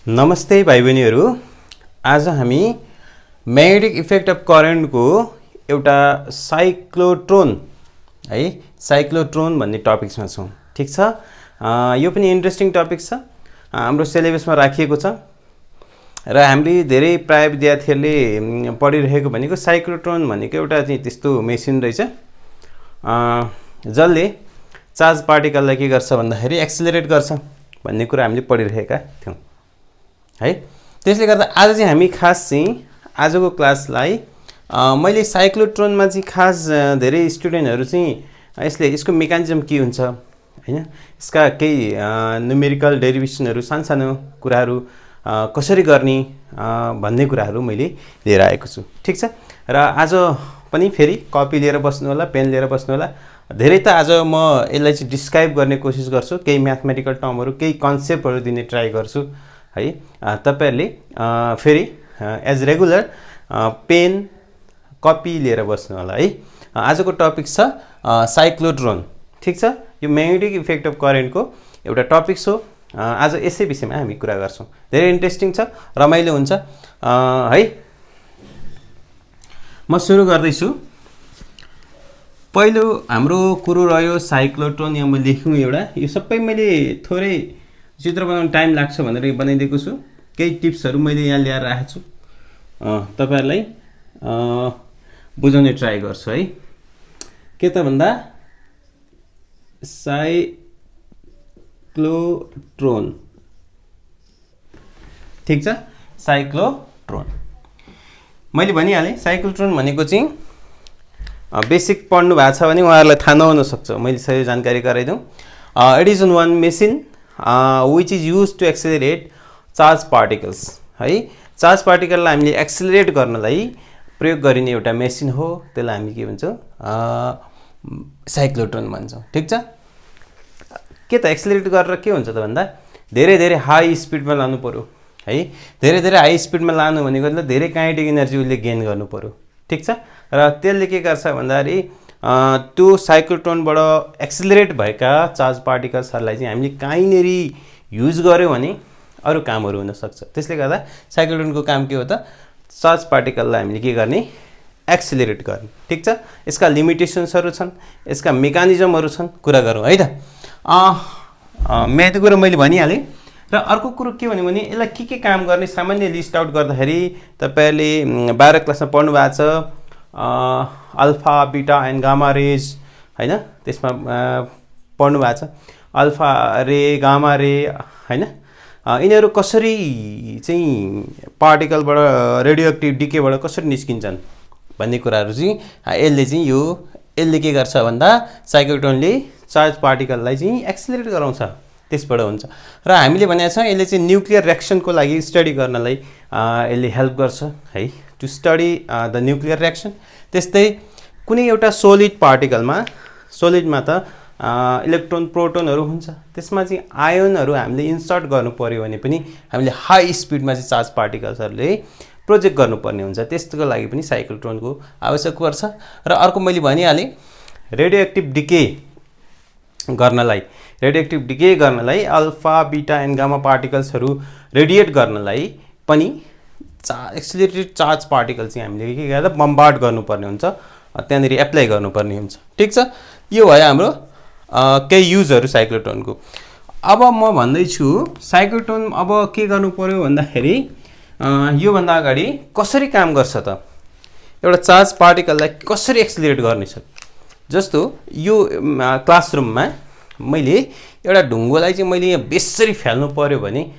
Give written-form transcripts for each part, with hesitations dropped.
नमस्ते भाइ बहिनीहरू। आज हामी म्याग्नेटिक इफेक्ट अफ करेन्टको एउटा साइक्लोट्रोन है साइक्लोट्रोन भन्ने टपिक्समा छौँ। ठिक छ, यो पनि इन्ट्रेस्टिङ टपिक छ, हाम्रो सिलेबसमा राखिएको छ र हामीले धेरै प्राय विद्यार्थीहरूले पढिरहेको भनेको साइक्लोट्रोन भनेको एउटा चाहिँ त्यस्तो मेसिन रहेछ जसले चार्ज पार्टिकललाई के गर्छ भन्दाखेरि एक्सिलरेट गर्छ भन्ने कुरा हामीले पढिरहेका थियौँ है। त्यसले गर्दा आज चाहिँ हामी खास चाहिँ आजको क्लासलाई मैले साइक्लोट्रोनमा चाहिँ खास धेरै स्टुडेन्टहरू चाहिँ यसको मेकानिजम के हुन्छ हैन, यसका केही न्युमेरिकल डेरिभेसनहरू सानो कुराहरू कसरी गर्ने भन्ने कुराहरू मैले लिएर आएको छु। ठिक छ, र आज पनि फेरि कपी लिएर बस्नु होला, पेन लिएर बस्नु होला। धेरै त आज म यसलाई चाहिँ डिस्क्राइब गर्ने कोसिस गर्छु, केही म्याथमेटिकल टर्महरू, केही कन्सेप्टहरू दिने ट्राई गर्छु है। तपाईहरुले फेरि एज रेगुलर पेन कपी लिएर बस्नु होला है। आजको टपिक छ साइक्लोट्रोन। ठिक छ, यो म्याग्नेटिक इफेक्ट अफ करेन्टको एउटा टपिक हो। आज यसै विषयमा हामी कुरा गर्छौँ। धेरै इन्ट्रेस्टिङ छ, रमाइलो हुन्छ है। म सुरु गर्दैछु। पहिलो हाम्रो कुरो रह्यो साइक्लोट्रोन। यहाँ म लेख्नु एउटा, यो सबै मैले थोरै चित्र बनाउन टाइम लाग्छ भनेर बनाइदिएको छु। केही टिप्सहरू मैले यहाँ ल्याएर राखेको छु, तपाईहरुलाई बुझाउने ट्राई गर्छु है। के त भन्दा साइक्लोट्रोन। ठिक छ, साइक्लोट्रोन मैले भनिहालेँ। साइक्लोट्रोन भनेको चाहिँ बेसिक पढ्नु भएको छ भने उहाँहरूलाई थाहा नहुन सक्छ, मैले सही जानकारी गराइदिउँ। It is one machine which is used to accelerate charge particles है। चार्ज पार्टिकललाई हामीले एक्सिलरेट गर्नलाई प्रयोग गरिने एउटा मेसिन हो, त्यसलाई हामी के भन्छौँ, साइक्लोट्रोन भन्छौँ। ठिक छ, के त एक्सिलरेट गरेर के हुन्छ त भन्दा धेरै धेरै हाई स्पिडमा लानु पर्यो है। धेरै धेरै हाई स्पिडमा लानु भनेको धेरै काइनेटिक एनर्जी उसले गेन गर्नु पर्यो। ठिक छ, र त्यसले के गर्छ भन्दाखेरि त्यो साइक्लोट्रोनबाट एक्सिलरेट भएका चार्ज पार्टिकल्सहरूलाई चाहिँ हामीले कहीँनेर युज गर्यो भने अरू कामहरू हुनसक्छ। त्यसले गर्दा साइक्लोट्रोनको काम के हो त, चार्ज पार्टिकललाई हामीले के गर्ने, एक्सिलरेट गर्ने। ठिक छ, यसका लिमिटेसन्सहरू छन्, यसका मेकानिजमहरू छन्, कुरा गरौँ है त। त्यो कुरो मैले भनिहालेँ। र अर्को कुरो के भन्यो भने यसलाई के काम गर्ने सामान्य लिस्ट आउट गर्दाखेरि तपाईहरुले 12 क्लासमा पढ्नु भएको छ, alpha beta and gamma rays हैन, त्यसमा पढ्नु भएको छ। अल्फा रे, गामा रे हैन, यिनीहरू कसरी चाहिँ पार्टिकलबाट रेडियो एक्टिभ डिकेबाट कसरी निस्किन्छन् भन्ने कुराहरू चाहिँ यसले के गर्छ भन्दा साइक्लोट्रोनले चार्ज पार्टिकललाई चाहिँ एक्सिलरेट गराउँछ, त्यसबाट हुन्छ। र हामीले भनेको छ यसले चाहिँ न्युक्लियर रिएक्सनको लागि स्टडी गर्नलाई यसले हेल्प गर्छ है, to study the nuclear reaction. त्यस्तै कुनै एउटा सोलिड पार्टिकलमा, सोलिडमा त इलेक्ट्रोन प्रोटोनहरू हुन्छ, त्यसमा चाहिँ आयोनहरू हामीले इन्सर्ट गर्नु पर्यो भने पनि हामीले हाई स्पिडमा चाहिँ चार्ज पार्टिकल्सहरूले प्रोजेक्ट गर्नुपर्ने हुन्छ। त्यसको लागि पनि साइक्लोट्रोनको आवश्यक पर्छ। र अर्को मैले भनिहालेँ, रेडियो एक्टिभ डिके गर्नलाई अल्फा बीटा एन्ड गामा पार्टिकल्सहरू रेडिएट गर्नलाई पनि एक्सिलरेटेड चार्ज पार्टिकल चाहिँ हामीले के गरेर बम्बार्ड गर्नुपर्ने हुन्छ, त्यहाँनिर एप्लाई गर्नुपर्ने हुन्छ। ठिक छ, यो भयो हाम्रो केही युजहरू साइक्लोट्रोनको। अब म भन्दैछु साइक्लोट्रोन अब के गर्नु पर्यो भन्दाखेरि योभन्दा अगाडि कसरी काम गर्छ त, एउटा चार्ज पार्टिकललाई कसरी एक्सिलरेट गर्ने छ। जस्तो यो क्लासरुममा मैले एउटा ढुङ्गोलाई चाहिँ मैले यहाँ बेसरी फ्याल्नु पर्यो भने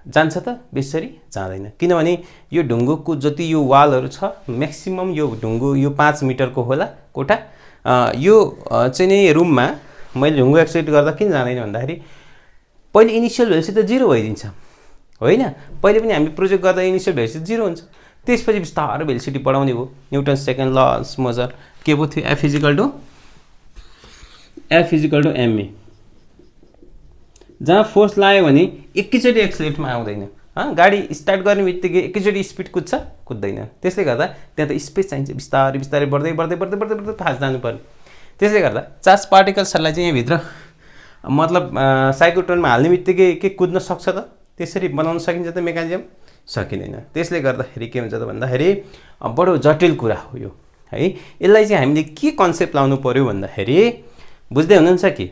जान्छ त, बेसरी जाँदैन। किनभने यो ढुङ्गोको जति यो वालहरू छ, म्याक्सिमम यो ढुङ्गो यो 5 मिटरको होला कोठा। यो चाहिँ नि रुममा मैले ढुङ्गो एक्सिलरेट गर्दा किन जाँदैन भन्दाखेरि पहिले इनिसियल भेलोसिटी त 0 भइदिन्छ होइन। पहिले पनि हामी प्रोजेक्ट गर्दा इनिसियल भेलोसिटी 0 हुन्छ, त्यसपछि बिस्तारै भेलोसिटी बढाउने हो। न्युटन सेकेन्ड ल मजर के पो थियो, F इजिकल टु ma। जहाँ फोर्स लाग्यो भने एकैचोटि एक्सिलेटमा आउँदैन, गाडी स्टार्ट गर्ने बित्तिकै एकैचोटि स्पिड कुद्दैन। त्यसले गर्दा त्यहाँ त स्पेस चाहिन्छ, बिस्तारै बिस्तारै बढ्दै बढ्दै बढ्दै बढ्दै बढ्दै फास्ट जानुपर्ने। त्यसले गर्दा चार्ज पार्टिकल्सहरूलाई चाहिँ यहाँभित्र मतलब साइक्लोट्रोनमा हाल्ने बित्तिकै के कुद्न सक्छ त, त्यसरी बनाउन सकिन्छ त मेकानिजम? सकिँदैन। त्यसले गर्दाखेरि के हुन्छ त भन्दाखेरि बडो जटिल कुरा हो यो है। यसलाई चाहिँ हामीले के कन्सेप्ट लाउनु पर्यो भन्दाखेरि बुझ्दै हुनुहुन्छ कि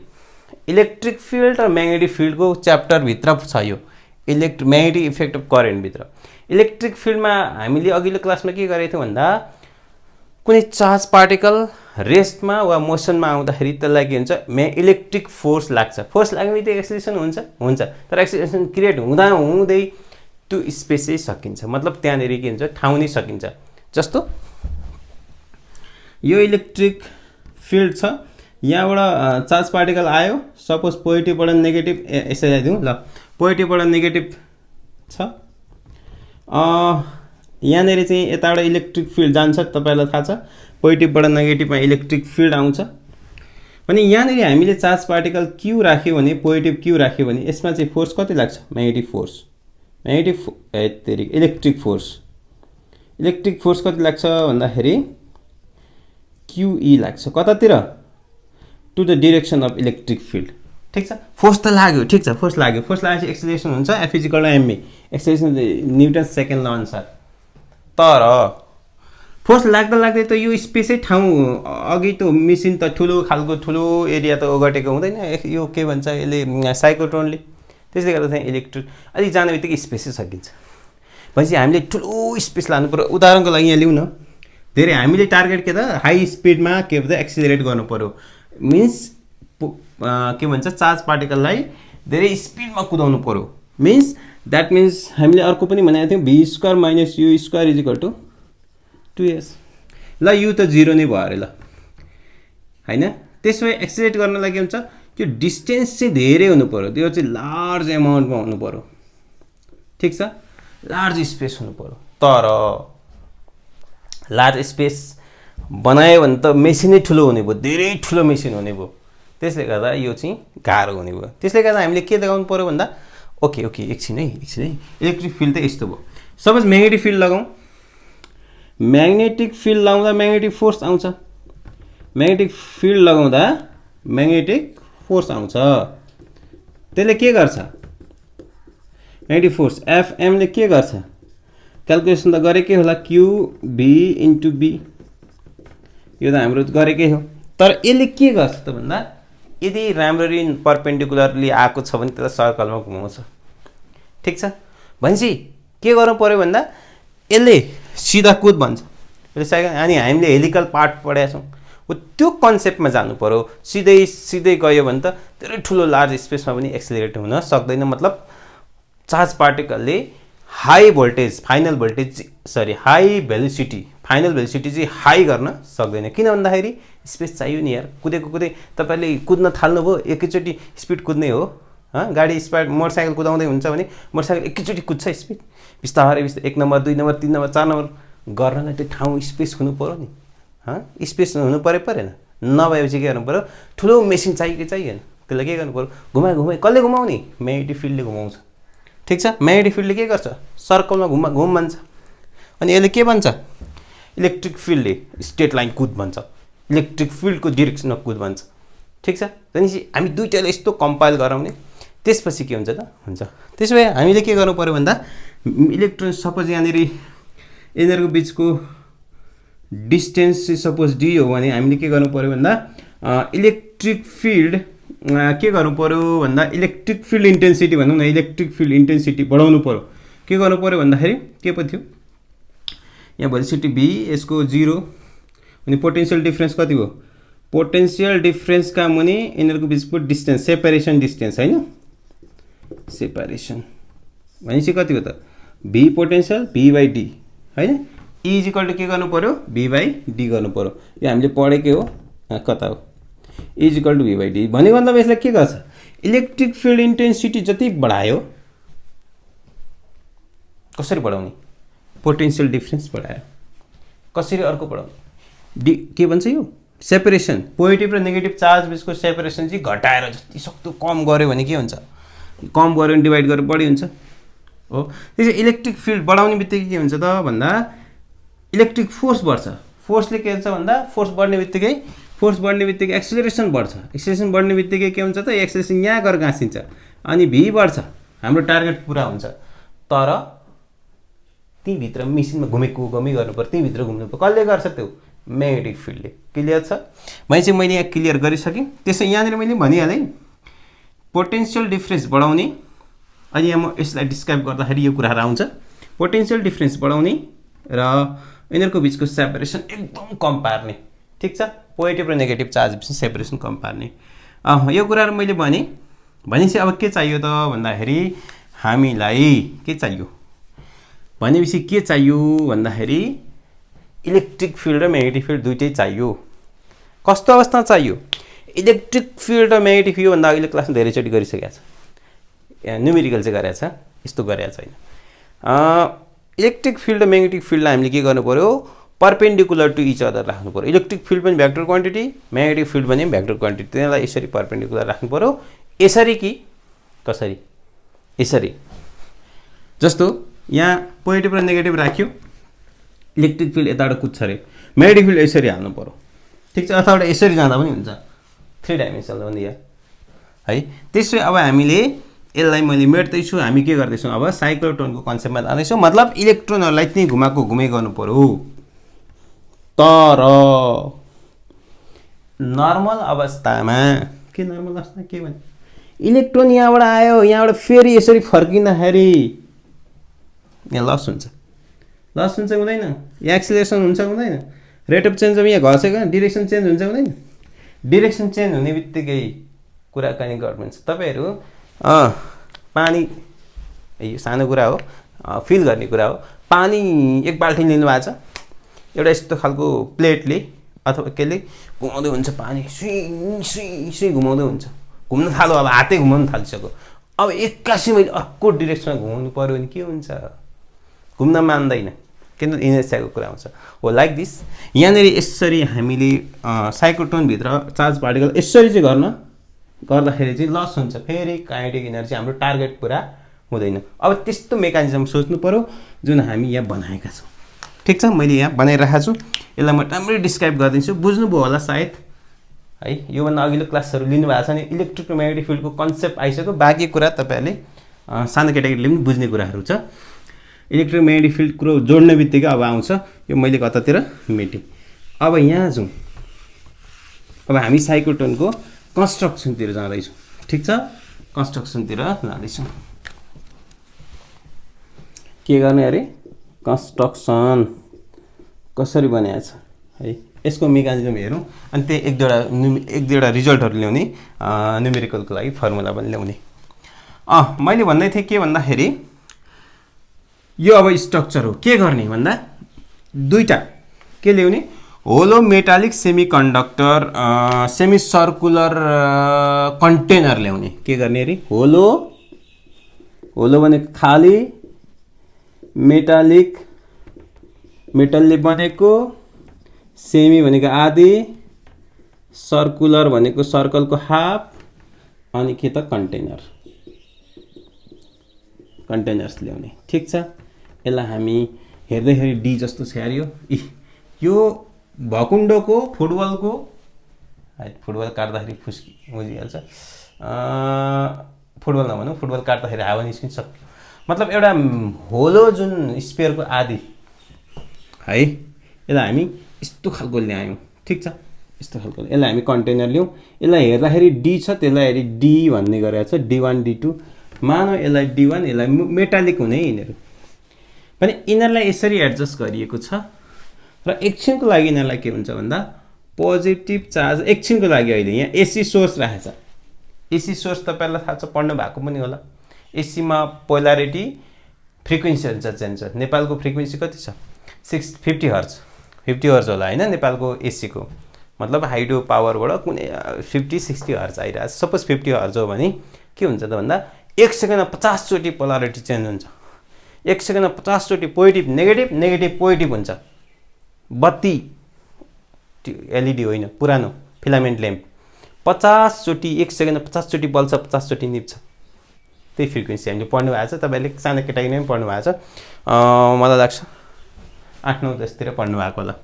इलेक्ट्रिक फिल्ड र म्याग्नेटिक फिल्डको च्याप्टरभित्र छ यो म्याग्नेटिक इफेक्ट अफ करेन्टभित्र। इलेक्ट्रिक फिल्डमा हामीले अघिल्लो क्लासमा के गरेको थियौँ भन्दा कुनै चार्ज पार्टिकल रेस्टमा वा मोसनमा आउँदाखेरि त्यसलाई के हुन्छ इलेक्ट्रिक फोर्स लाग्छ। फोर्स लाग्ने बित्तिकै एक्सिलेरेसन हुन्छ तर एक्सिलेरेसन क्रिएट हुँदा हुँदै त्यो स्पेसै सकिन्छ, मतलब त्यहाँनिर के हुन्छ ठाउँ नै सकिन्छ। जस्तो यो इलेक्ट्रिक फिल्ड छ, यहाँबाट चार्ज पार्टिकल आयो, सपोज पोजिटिभबाट नेगेटिभ यसरी ल्याइदिउँ ल, पोजिटिभबाट नेगेटिभ छ, यहाँनिर चाहिँ यताबाट इलेक्ट्रिक फिल्ड जान्छ, तपाईँलाई थाहा छ पोजिटिभबाट नेगेटिभमा इलेक्ट्रिक फिल्ड आउँछ भने यहाँनिर हामीले चार्ज पार्टिकल क्यू राख्यो भने पोजिटिभ क्यू राख्यो भने यसमा चाहिँ फोर्स कति लाग्छ? म्याग्नेटिक फोर्स, इलेक्ट्रिक फोर्स कति लाग्छ भन्दाखेरि क्युई लाग्छ, कतातिर? To the direction of electric field. ठिक छ, फोर्स त लाग्यो, ठिक छ, फोर्स लागेपछि एक्सिलेरेसन हुन्छ F = ma, acceleration newton second ल अनुसार। तर फोर्स लाग्दै त यो स्पेसै ठाउँ अघि त मेसिन त ठुलो एरिया त ओगटेको हुँदैन, यो के भन्छ यसले साइक्लोट्रोनले। त्यसले गर्दा चाहिँ इलेक्ट्रिक अलिक जाने बित्तिकै स्पेसै सकिन्छ भनेपछि हामीले ठुलो स्पेस लानु पर्यो। उदाहरणको लागि यहाँ लिउँ न, धेरै हामीले टार्गेट के त हाई स्पिडमा के भन्छ एक्सिलरेट गर्नु पर्यो, मिन्स के भन्छ चार्ज पार्टिकललाई धेरै स्पिडमा कुदाउनु पर्यो। द्याट मिन्स हामीले अर्को पनि भनेको थियौँ v² - u² = 2s। ल यु त 0 नै भयो अरे ल होइन। त्यसो भए एक्सिलेट गर्नलाई के हुन्छ त्यो डिस्टेन्स चाहिँ धेरै हुनु पर्यो, त्यो चाहिँ लार्ज एमाउन्टमा हुनु पर्यो। ठिक छ, लार्ज स्पेस हुनु पर्यो। तर लार्ज स्पेस बनायो भने त मेसिनै ठुलो हुने भयो, धेरै ठुलो मेसिन हुने भयो। त्यसले गर्दा यो चाहिँ गाह्रो हुने भयो। त्यसले गर्दा हामीले के लगाउनु पर्यो भन्दा ओके एकछिन है इलेक्ट्रिक फिल्ड त यस्तो भयो। सपोज म्याग्नेटिक फिल्ड लगाउँ, म्याग्नेटिक फिल्ड लगाउँदा म्याग्नेटिक फोर्स आउँछ, म्याग्नेटिक फिल्ड लगाउँदा म्याग्नेटिक फोर्स आउँछ। त्यसले के गर्छ? म्याग्नेटिक फोर्स Fm ले के गर्छ? क्यालकुलेसन त गरेकै होला, QB × B, यो त हाम्रो गरेकै हो। तर यसले के गर्छ त भन्दा यदि राम्ररी परपेन्डिकुलरली आएको छ भने त्यसलाई सर्कलमा घुमाउँछ। ठिक छ, भनेपछि के गर्नु पर्यो भन्दा यसले सिधा कुद भन्छ, अनि हामीले हेलिकल पार्ट पढाएको छौँ, त्यो कन्सेप्टमा जानु पर्यो। सिधै गयो भने त धेरै ठुलो लार्ज स्पेसमा पनि एक्सिलरेट हुन सक्दैन। मतलब चार्ज पार्टिकलले हाई भेलोसिटी चाहिँ हाई गर्न सक्दैन। किन भन्दाखेरि स्पेस चाहियो नि यार, कुदै तपाईँले कुद्न थाल्नुभयो एकैचोटि स्पिड कुद्ने हो। गाडी स्पिड मोटरसाइकल कुदाउँदै हुन्छ भने मोटरसाइकल एकैचोटि कुद्छ स्पिड, बिस्तारै 1 नम्बर 2 नम्बर 3 नम्बर 4 नम्बर गर्नलाई त्यो ठाउँ स्पेस हुनु पर्यो नि। स्पेस हुनु परेन, नभएपछि के गर्नु पर्यो? ठुलो मेसिन चाहियो कि चाहिएन? त्यसलाई के गर्नु पर्यो? घुमाइ कसले घुमाउने? म्याग्नेटिक फिल्डले घुमाउँछ। ठिक छ, म्याग्नेटिक फिल्डले के गर्छ? सर्कलमा घुम भन्छ। अनि यसले के भन्छ? इलेक्ट्रिक फिल्डले स्ट्रेट लाइन कुद भन्छ, इलेक्ट्रिक फिल्डको डिरेक्सनमा कुद भन्छ। ठिक छ, भनेपछि हामी दुईटाले यस्तो कम्पाइल गराउने, त्यसपछि के हुन्छ त हुन्छ। त्यसो भए हामीले के गर्नु पर्यो भन्दा इलेक्ट्रोन सपोज यहाँनिर यिनीहरूको बिचको डिस्टेन्स सपोज d हो भने हामीले के गर्नु पर्यो भन्दा इलेक्ट्रिक फिल्ड के गर्नु पर्यो भन्दा इलेक्ट्रिक फिल्ड इन्टेन्सिटी भनौँ न, इलेक्ट्रिक फिल्ड इन्टेन्सिटी बढाउनु पर्यो। के गर्नु पर्यो भन्दाखेरि के पो थियो यहाँ भेलोसिटी v, यसको 0 अनि पोटेन्सियल डिफरेन्स कति भयो? पोटेन्सियल डिफरेन्सका मुनि यिनीहरूको बिचको डिस्टेन्स, सेपरेसन डिस्टेन्स होइन, सेपरेसन भनेपछि कति हो त? v पोटेन्सियल v/d होइन। E = के गर्नु पर्यो? v/d गर्नु पर्यो। यो हामीले पढेकै हो, कता हो? E = v/d भनेको मतलब यसले के गर्छ? इलेक्ट्रिक फिल्ड इन्टेन्सिटी जति बढायो, कसरी बढाउने? पोटेन्सियल डिफरेन्स बढायो। कसरी अर्को बढाउने? के भन्छ यो? सेपरेसन, पोजिटिभ र नेगेटिभ चार्ज बिचको सेपरेसन चाहिँ घटाएर जति सक्दो कम गऱ्यो भने के हुन्छ? कम गऱ्यो भने डिभाइड गरेर बढी हुन्छ हो। त्यसै इलेक्ट्रिक फिल्ड बढाउने बित्तिकै के हुन्छ त भन्दा इलेक्ट्रिक फोर्स बढ्छ। फोर्सले के हुन्छ भन्दा फोर्स बढ्ने बित्तिकै एक्सिलरेसन बढ्छ। एक्सिलरेसन बढ्ने बित्तिकै के हुन्छ त? एक्सिलरेसन यहाँ गएर गाँसिन्छ अनि v बढ्छ। हाम्रो टार्गेट पुरा हुन्छ। तर त्यहीँभित्र मेसिनमा घुमेको घुमी गर्नु पर्यो, त्यहीँभित्र घुम्नु पर्यो। कसले गर्छ त्यो? म्याग्नेटिक फिल्डले। क्लियर छ? मैले यहाँ क्लियर गरिसकेँ। त्यसो यहाँनिर मैले भनिहालेँ पोटेन्सियल डिफरेन्स बढाउने। अहिले यहाँ म यसलाई डिस्क्राइब गर्दाखेरि यो कुराहरू आउँछ। पोटेन्सियल डिफरेन्स बढाउने र यिनीहरूको बिचको सेपरेसन एकदम कम पार्ने। ठिक छ? पोजिटिभ र नेगेटिभ चार्ज बिच सेपरेसन कम पार्ने। यो कुराहरू मैले भनेपछि अब के चाहियो त भन्दाखेरि हामीलाई के चाहियो भनेपछि के चाहियो भन्दाखेरि इलेक्ट्रिक फिल्ड र म्याग्नेटिक फिल्ड दुइटै चाहियो। कस्तो अवस्थामा चाहियो? इलेक्ट्रिक फिल्ड र म्याग्नेटिक फिल्ड भन्दा अघिल्लो क्लासमा धेरैचोटि गरिसकेको छ, न्युमेरिकल चाहिँ गरेको छ, यस्तो गरेको छैन। इलेक्ट्रिक फिल्ड र म्याग्नेटिक फिल्डलाई हामीले के गर्नु पर्यो? परपेन्डिकुलर टु इच अदर राख्नु पर्यो। इलेक्ट्रिक फिल्ड पनि भेक्टर क्वान्टिटी, म्याग्नेटिक फिल्ड पनि भेक्टर क्वान्टिटी, त्यसलाई यसरी परपेन्डिकुलर राख्नु पर्यो। यसरी कि कसरी? यसरी। जस्तो यहाँ पोजिटिभ र नेगेटिभ राख्यो, इलेक्ट्रिक फिल्ड यताबाट कुद्छ अरे, म्याग्नेटिक फिल्ड यसरी हाल्नु पर्यो। ठिक छ? अथवा यसरी जाँदा पनि हुन्छ, 3 डाइमेन्सनल हो नि यहाँ है। त्यसै अब हामीले यसलाई मैले मेट्दैछु, हामी के गर्दैछौँ अब? साइक्लोट्रोनको कन्सेप्टमा जाँदैछौँ। मतलब इलेक्ट्रोनहरूलाई त्यही घुमाइ गर्नु पर्यो। तर नर्मल अवस्थामा के नर्मल अवस्था के भने इलेक्ट्रोन यहाँबाट आयो, यहाँबाट फेरि यसरी फर्किँदाखेरि यहाँ लस हुन्छ हुँदैन? यहाँ एक्सिलेरेसन हुन्छ हुँदैन? रेट अफ चेन्ज अब यहाँ घसेको डिरेक्सन चेन्ज हुन्छ हुँदैन? डिरेक्सन चेन्ज हुने बित्तिकै कुराकानी गर्नुहुन्छ तपाईँहरू। पानी यो सानो कुरा हो, फिल गर्ने कुरा हो। पानी एक बाल्टिन लिनुभएको छ, एउटा यस्तो खालको प्लेटले अथवा केले घुमाउँदै हुन्छ, पानी सुई सुई सुई घुमाउँदै हुन्छ, घुम्न थाल्यो, अब हातै घुमाउनु थालिसक्यो। अब एक्कासी मैले अर्को डिरेक्सनमा घुमाउनु पऱ्यो भने के हुन्छ? घुम्न मान्दैन, किन? इनर्सियाको कुरा आउँछ। हो लाइक दिस। यहाँनिर यसरी हामीले साइक्लोट्रोनभित्र चार्ज पार्टिकल यसरी चाहिँ गर्दाखेरि चाहिँ लस हुन्छ, फेरि काइनेटिक इनर्जी हाम्रो टार्गेट पुरा हुँदैन। अब त्यस्तो मेकानिजम सोच्नु पऱ्यो जुन हामी यहाँ बनाएका छौँ। ठिक छ? मैले यहाँ बनाइरहेको छु, यसलाई म राम्ररी डिस्क्राइब गरिदिन्छु। बुझ्नुभयो होला सायद है। योभन्दा अघिल्लो क्लासहरू लिनुभएको छ भने इलेक्ट्रिक र म्याग्नेटिक फिल्डको कन्सेप्ट आइसक्यो। बाँकी कुरा तपाईँहरूले सानो केटाकेटीले पनि बुझ्ने कुराहरू छ। इलेक्ट्रिक म्याग्नेटिक फिल्ड कुरो जोड्ने बित्तिकै अब आउँछ, यो मैले कतातिर मेटेँ। अब यहाँ जाउँ। अब हामी साइक्लोट्रोनको कन्स्ट्रक्सनतिर जाँदैछौँ। ठिक छ? कन्स्ट्रक्सनतिर जाँदैछौँ। के गर्ने अरे? कन्स्ट्रक्सन कसरी बनाएको छ है, यसको मेकानिजम हेरौँ। अनि त्यही एक दुईवटा रिजल्टहरू ल्याउने, न्युमेरिकलको लागि फर्मुला पनि ल्याउने। मैले भन्दै थिएँ के भन्दाखेरि यो अब स्ट्रक्चर हो। के गर्ने भन्दा दुईवटा के ल्याउने? Hollow metallic semiconductor semicircular container ल्याउने। के गर्ने अरे? होलो भनेको खाली, मेटलले बनेको, सेमी भनेको आधी, सर्कुलर भनेको सर्कलको हाफ, अनि के त कन्टेनर्स ल्याउने। ठिक छ? यसलाई हामी हेर्दाखेरि डी जस्तो छ यार। यो भकुण्डोको फुटबलको फुटबल काट्दाखेरि फुस्की बुझिहाल्छ। फुटबल नभनौँ, फुटबल काट्दाखेरि हावा निस्किसक्यो। मतलब एउटा होलो जुन स्पेयरको आधी है, यसलाई हामी यस्तो खालको ल्यायौँ। ठिक छ? यस्तो खालको यसलाई हामी कन्टेनर ल्याउँ। यसलाई हेर्दाखेरि डी छ, त्यसलाई हेरी डी भन्ने गरेको छ, D1 D2। मानौ यसलाई D1, यसलाई मेटालिक हुने यिनीहरू पनि। यिनीहरूलाई यसरी एडजस्ट गरिएको छ र एकछिनको लागि यिनीहरूलाई के हुन्छ भन्दा पोजिटिभ चार्ज एकछिनको लागि। अहिले यहाँ एसी सोर्स राखेको छ। एसी सोर्स तपाईँहरूलाई थाहा छ, पढ्नु भएको पनि होला। एसीमा पोलारिटी फ्रिक्वेन्सी हुन्छ चेन्ज। नेपालको फ्रिक्वेन्सी कति छ? 50 हर्ज होला होइन नेपालको एसीको। मतलब हाइड्रो पावरबाट कुनै 50-60 हर्ज आइरहेको छ। सपोज 50 हर्ज हो भने के हुन्छ त भन्दा 1 सेकेन्डमा 50 चोटि पोलारिटी चेन्ज हुन्छ। 1 सेकेन्डमा 50 चोटि पोजिटिभ नेगेटिभ पोजिटिभ हुन्छ। बत्ती एलइडी होइन, पुरानो फिलामेन्ट ल्याम्प 50 चोटि 1 सेकेन्डमा 50 चोटि बल्छ, 50 चोटि निप्छ। त्यही फ्रिक्वेन्सी हामीले पढ्नु भएको छ। तपाईँहरूले सानो केटाकेटीले पनि पढ्नु भएको छ, मलाई लाग्छ 8-9 10तिर पढ्नु भएको होला।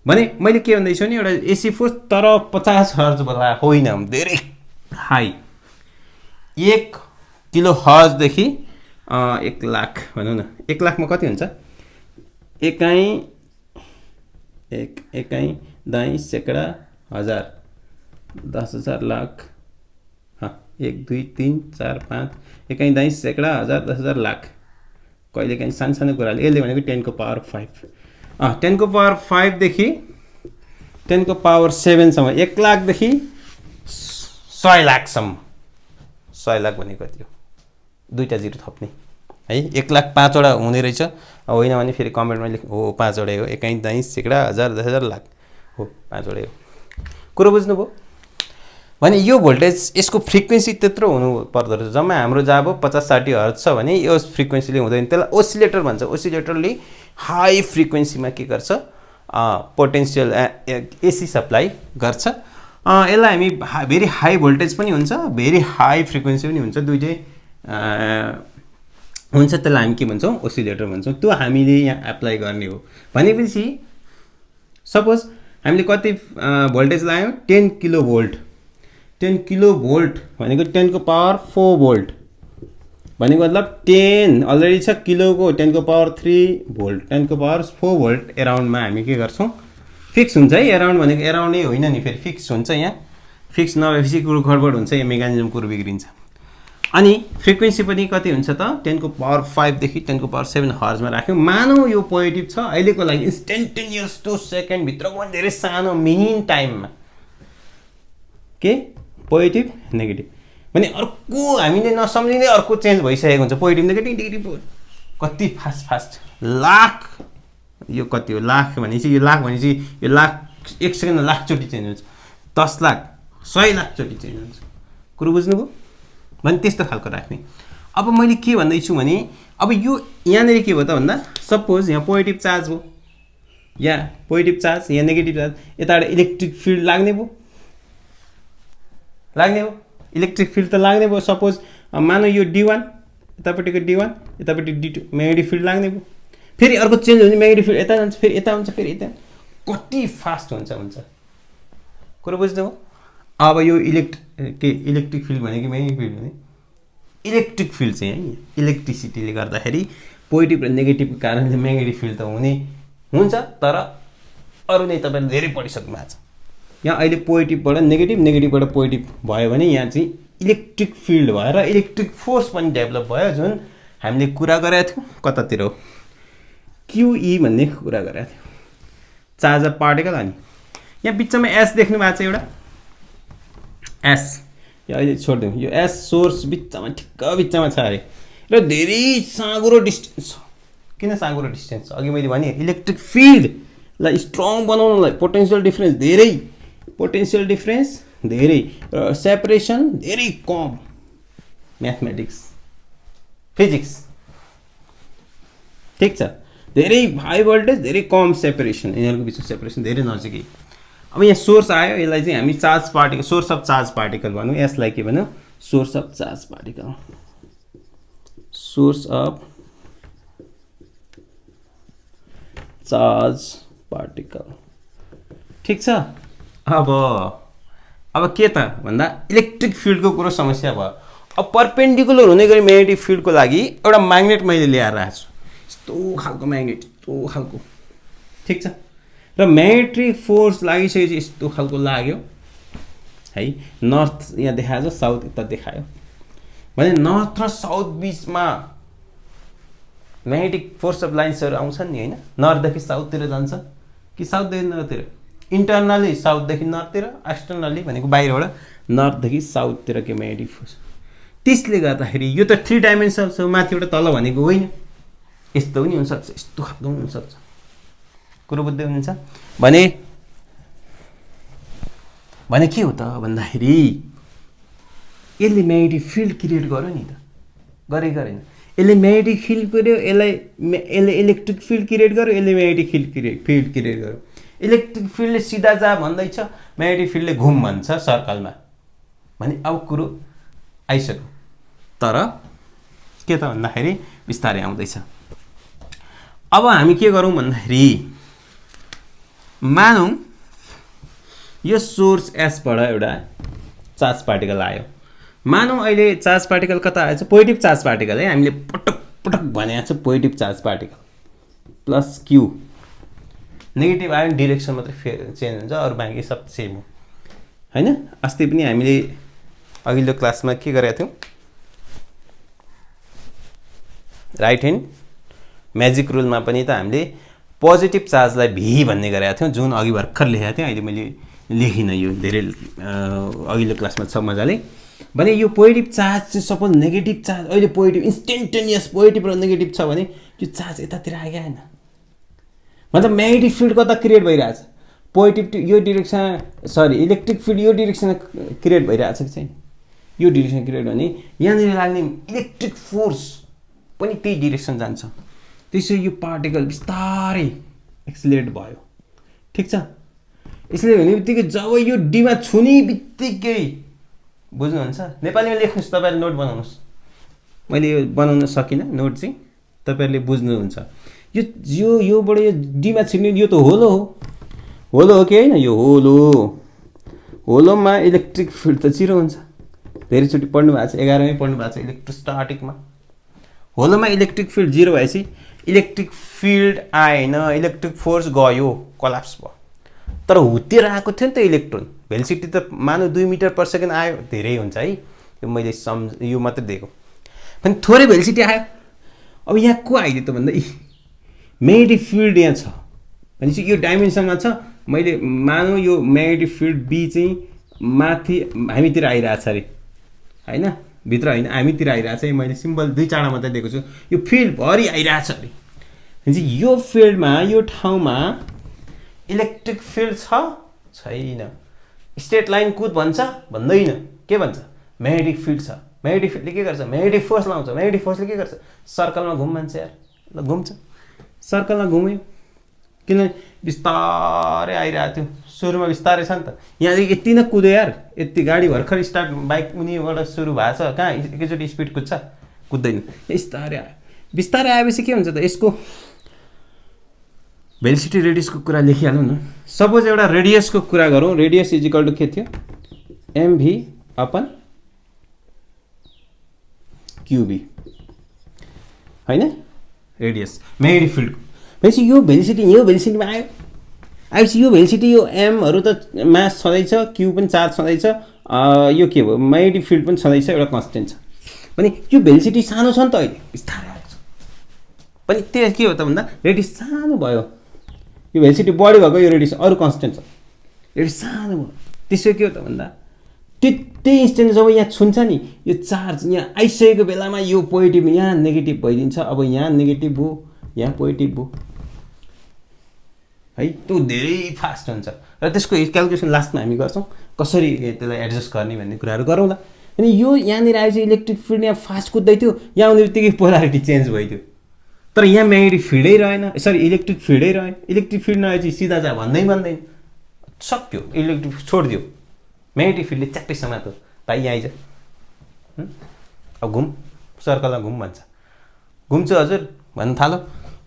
भने मैले के भन्दैछु नि, एउटा एसी फोर्स तर 50 हर्ज वाला होइन, धेरै हाई। 1 किलो हर्जदेखि 1 लाख भनौँ न, 1 लाखमा कति हुन्छ? एकाइ दाइँ सैकडा हजार 10,000 लाख 1 2 3 4 5 एकाइ दाइँ सैकडा हजार 10,000 लाख। कहिले काहीँ सानो सानो कुराले यसले भनेको 10 को पावर 5 10 को पावर 5 देखि 10 को पावर 7 सम्म 1 लाखदेखि 100 लाखसम्म। 100 लाख भनेको कति हो? दुईटा जिरो थप्ने है। 1 लाख 5 वटा हुने रहेछ, होइन भने फेरि कमेन्टमा लेख हो 5 वटै हो। एकाइ दाइँ सैकडा हजार 10,000 लाख हो 5 वटै हो। कुरो बुझ्नुभयो? भने यो भोल्टेज यसको फ्रिक्वेन्सी त्यत्रो हुनु पर्दो रहेछ। जम्मा हाम्रो जब 50-60 हर्ज छ भने यो फ्रिक्वेन्सीले हुँदैन, त्यसलाई ओसिलेटर भन्छ। ओसिलेटरले हाई फ्रिक्वेन्सीमा के गर्छ? पोटेन्सियल एसी सप्लाई गर्छ। यसलाई हामी भेरी हाई भोल्टेज पनि हुन्छ, भेरी हाई फ्रिक्वेन्सी पनि हुन्छ, दुइटै हुन्छ। त्यसलाई हामी के भन्छौँ? ओसिलेटर भन्छौँ। त्यो हामीले यहाँ एप्लाई गर्ने हो। भनेपछि सपोज हामीले कति भोल्टेज लायौँ? 10 किलो भोल्ट। 10 किलो भोल्ट भनेको 10 को पावर 4 भोल्ट भनेको मतलब 10 अलरेडी छ किलोको 10 को पावर 3 भोल्ट 10 को पावर 4 भोल्ट एराउन्डमा हामी के गर्छौँ? फिक्स हुन्छ है। एराउन्ड भनेको एराउन्डै होइन नि, फेरि फिक्स हुन्छ। यहाँ फिक्स नभएपछि कुरो गडबड हुन्छ, यो मेकानिजम कुरो बिग्रिन्छ। अनि फ्रिक्वेन्सी पनि कति हुन्छ त? 10 को पावर 5 देखि 10 को पावर 7 हर्जमा राख्यौँ। मानौ यो पोजिटिभ छ, अहिलेको लागि इन्स्टेन्टेनियस 2 सेकेन्ड भित्रको पनि धेरै सानो मिन टाइममा के पोजिटिभ नेगेटिभ भने अर्को हामीले नसम्झिने अर्को चेन्ज भइसकेको हुन्छ। पोजिटिभ नेगेटिभ कति फास्ट लाख, यो कति हो? लाख भनेपछि यो लाख भनेपछि यो लाख 1 सेकेन्डमा लाखचोटि चेन्ज हुन्छ। 10 लाख 100 लाखचोटि चेन्ज हुन्छ। कुरो बुझ्नुभयो? भने त्यस्तो खालको राख्ने। अब मैले के भन्दैछु भने अब यो यहाँनिर के भयो त भन्दा सपोज यहाँ पोजिटिभ चार्ज भयो, यहाँ पोजिटिभ चार्ज, यहाँ नेगेटिभ चार्ज, यताबाट इलेक्ट्रिक फिल्ड लाग्ने भयो, इलेक्ट्रिक फिल्ड त लाग्ने भयो। सपोज मानौ यो D1 यतापट्टिको D1 यतापट्टि D2 म्याग्नेटिक फिल्ड लाग्ने भयो। फेरि अर्को चेन्ज हुन्छ, म्याग्नेटिक फिल्ड यता जान्छ, फेरि यता हुन्छ, फेरि यता। कति फास्ट हुन्छ। कुरो बुझ्नुभयो? अब यो इलेक्ट्रिक फिल्ड भनेको म्याग्नेटिक फिल्ड भने इलेक्ट्रिक फिल्ड चाहिँ है, इलेक्ट्रिसिटीले गर्दाखेरि पोजिटिभ र नेगेटिभको कारणले म्याग्नेटिक फिल्ड त हुन्छ, तर अरू नै तपाईँले धेरै पढिसक्नु भएको छ। यहाँ अहिले पोजिटिभबाट नेगेटिभ, नेगेटिभबाट पोजिटिभ भयो भने यहाँ चाहिँ इलेक्ट्रिक फिल्ड भएर इलेक्ट्रिक फोर्स पनि डेभलप भयो, जुन हामीले कुरा गरेका थियौँ। कतातिर हो? QE भन्ने कुरा गरेका थियौँ, चार्ज अफ पार्टिकल। अनि यहाँ बिचमा S देख्नु भएको छ, एउटा S, यो अहिले छोडिदिउँ। यो S सोर्स बिचमा ठिक्क बिचमा छ अरे, र धेरै साँगुरो डिस्टेन्स छ। किन साँगुरो डिस्टेन्स छ? अघि मैले भने इलेक्ट्रिक फिल्डलाई स्ट्रङ बनाउनलाई पोटेन्सियल डिफरेन्स धेरै, र सेपरेसन धेरै कम। म्याथमेटिक्स फिजिक्स ठिक छ। धेरै हाई भोल्टेज धेरै कम सेपरेसन, यिनीहरूको बिचको सेपरेसन धेरै नजिकै। अब यहाँ सोर्स आयो, यसलाई चाहिँ हामी charge particle, source of charge particle भनौँ। यसलाई के भनौँ? Source of charge particle, source of charge particle. ठिक छ। अब के त भन्दा इलेक्ट्रिक फिल्डको कुरो समस्या भयो। अब परपेन्डिकुलर हुने गरी म्याग्नेटिक फिल्डको लागि एउटा म्याग्नेट मैले ल्याएर आएको छु, यस्तो खालको म्याग्नेट, यस्तो खालको। ठिक छ। र म्याग्नेटिक फोर्स लागिसकेपछि यस्तो खालको लाग्यो है। नर्थ यहाँ देखाएको छ, साउथ यता देखायो भने नर्थ र साउथ बिचमा म्याग्नेटिक फोर्स अफ लाइन्सहरू आउँछन् नि, होइन? नर्थदेखि साउथतिर जान्छ कि साउथदेखि नर्थतिर? इन्टरनली साउथदेखि नर्थतिर, एक्सटर्नली भनेको बाहिरबाट नर्थदेखि साउथतिर के म्याग्नेटिक फोर्स। त्यसले गर्दाखेरि यो त 3 डाइमेन्सनल छ, माथिबाट तल भनेको होइन। यस्तो पनि हुनसक्छ, यस्तो खालको पनि हुनसक्छ। कुरो बुझ्दै हुनुहुन्छ? भने के हो त भन्दाखेरि यसले म्याग्नेटिक फिल्ड क्रिएट गर्यो नि त, गरेन? यसले म्याग्नेटिक फिल्ड गर्यो, यसले इलेक्ट्रिक फिल्ड क्रिएट गर्यो, यसले म्याग्नेटिक फिल्ड क्रिएट गर्यो। इलेक्ट्रिक फिल्डले सिधा जा भन्दैछ, म्याग्नेटिक फिल्डले घुम भन्छ सर्कलमा। भने अब कुरो आइसक्यो, तर के त भन्दाखेरि बिस्तारै आउँदैछ। अब हामी के गरौँ भन्दाखेरि मानौँ यो सोर्स एसबाट एउटा चार्ज पार्टिकल आयो, मानौँ अहिले चार्ज पार्टिकल कता आएछ, पोजिटिभ चार्ज पार्टिकल है, हामीले पटक पटक भनेको छ positive charge particle plus Q, negative आयो डिरेक्सन मात्रै चेन्ज हुन्छ, अरू बाँकी सब सेम हो हैन। अस्ति पनि हामीले अघिल्लो क्लासमा के गरेका थियौँ, राइट ह्यान्ड म्याजिक रुलमा पनि त हामीले पोजिटिभ चार्जलाई भी भन्ने गरेका थियौँ, जुन अघि भर्खर लेखेको थिएँ, अहिले मैले लेखिनँ, यो धेरै अघिल्लो क्लासमा छ मजाले भने। यो पोजिटिभ चार्ज चाहिँ सपोज नेगेटिभ चार्ज अहिले पोजिटिभ इन्स्टेन्टेनियस पोजिटिभ र नेगेटिभ छ भने त्यो चार्ज यतातिर आइगयो होइन, मतलब म्याग्नेटिक फिल्ड कता क्रिएट भइरहेछ, पोजिटिभ यो डिरेक्सन सरी इलेक्ट्रिक फिल्ड यो डिरेक्सनमा क्रिएट भइरहेछ कि छैन, यो डिरेक्सन क्रिएट भने यहाँनिर लाग्ने इलेक्ट्रिक फोर्स पनि त्यही डिरेक्सन जान्छ, त्यसरी यो पार्टिकल बिस्तारै एक्सिलेट भयो, ठिक छ। यसले भने बित्तिकै जब यो डीमा छुने बित्तिकै बुझ्नुहुन्छ, नेपालीमा लेख्नुहोस्, तपाईँले नोट बनाउनुहोस्, मैले यो बनाउन सकिनँ नोट चाहिँ, तपाईँहरूले बुझ्नुहुन्छ। यो यो योबाट यो डीमा छिर्ने यो त होलो हो, होलो हो कि होइन, यो होलो, होलोमा इलेक्ट्रिक फिल्ड त 0 हुन्छ, धेरैचोटि पढ्नु भएको छ, 11मै पढ्नु भएको छ इलेक्ट्रोस्टाटिकमा। होलोमा इलेक्ट्रिक फिल्ड 0 भएपछि इलेक्ट्रिक फिल्ड आएन, इलेक्ट्रिक फोर्स गयो, कोलाप्स भयो, तर हुतिर आएको थियो नि त इलेक्ट्रोन, भेलोसिटी त मानौ 2 मिटर पर सेकेन्ड आयो, धेरै हुन्छ है, यो मैले यो मात्रै दिएको, पनि थोरै भेलोसिटी आयो। अब यहाँ को आइदियो त भन्दा म्याग्नेटिक फिल्ड यहाँ छ भनेपछि यो डाइमेन्सनमा छ, मैले मानौ यो म्याग्नेटिक फिल्ड बी चाहिँ माथि हामीतिर आइरहेछ अरे होइन, भित्र होइन हामीतिर आइरहेछ है, मैले सिम्बल 2-4 मात्रै दिएको छु, यो फिल्ड भरि आइरहेछ अरे भनेपछि यो फिल्डमा यो ठाउँमा इलेक्ट्रिक फिल्ड छ छैन, स्ट्रेट लाइन कुद भन्छ भन्दैन, के भन्छ म्याग्नेटिक फिल्ड छ, म्याग्नेटिक फिल्डले के गर्छ, म्याग्नेटिक फोर्स लाउँछ, म्याग्नेटिक फोर्सले के गर्छ, सर्कलमा घुम भन्छ यार, ल घुम्छ, सर्कलमा घुम्यो, किनभने बिस्तारै आइरहेको थियो, सुरुमा बिस्तारै छ नि त, यहाँदेखि यति नै कुद्यो यार, यति गाडी भर्खर स्टार्ट बाइक उनीबाट सुरु भएको छ, कहाँ एकैचोटि स्पिड कुद्छ, कुद्दैन, बिस्तारै आयो, बिस्तारै आएपछि के हुन्छ त, यसको भेलोसिटी रेडियसको कुरा लेखिहालौँ न। सपोज एउटा रेडियसको कुरा गरौँ, रेडियस इज इक्वल टु के थियो, एमभी अपन क्युबी होइन, रेडियस म्याग्नेटिक फिल्ड भनेपछि यो भेलोसिटीमा आयो, आएपछि यो भेलोसिटी यो एमहरू त मास छँदैछ, क्यू पनि चार्ज छँदैछ, यो के भयो म्याग्नेटिक फिल्ड पनि छँदैछ, एउटा कन्स्टेन्ट छ भने यो भेलोसिटी सानो छ नि त, अहिले बिस्तारै आएको छ पनि त्यो के हो त भन्दा रेडियस सानो भयो, यो भेलोसिटी बढी भएको, यो रेडियस अरू कन्स्टेन्ट छ, रेडियस सानो भयो, त्यसो के हो त भन्दा त्यही इन्स्टेन्ट जब यहाँ छुन्छ नि यो चार्ज यहाँ आइसकेको बेलामा यो पोजिटिभ यहाँ नेगेटिभ भइदिन्छ, अब यहाँ नेगेटिभ भयो यहाँ पोजिटिभ भयो है, त्यो धेरै फास्ट हुन्छ र त्यसको क्यालकुलेसन लास्टमा हामी गर्छौँ कसरी त्यसलाई एडजस्ट गर्ने भन्ने कुराहरू गरौँला। अनि यो यहाँनिर आएपछि इलेक्ट्रिक फिल्ड यहाँ फास्ट कुद्दै थियो, यहाँ आउने बित्तिकै पोलारिटी चेन्ज भइदियो, तर यहाँ म्याग्नेटिक फिल्डै रहेन, सरी इलेक्ट्रिक फिल्डै रहेन, इलेक्ट्रिक फिल्ड नआएपछि सिधा जा भन्दैन, सक्यो, इलेक्ट्रिक छोडिदियो, म्याग्नेटिक फिल्डले च्याप्टै समातो, भाइ यहाँ आइज, अब घुम, सर्कलमा घुम भन्छ, घुम्छु हजुर भन्न थालो,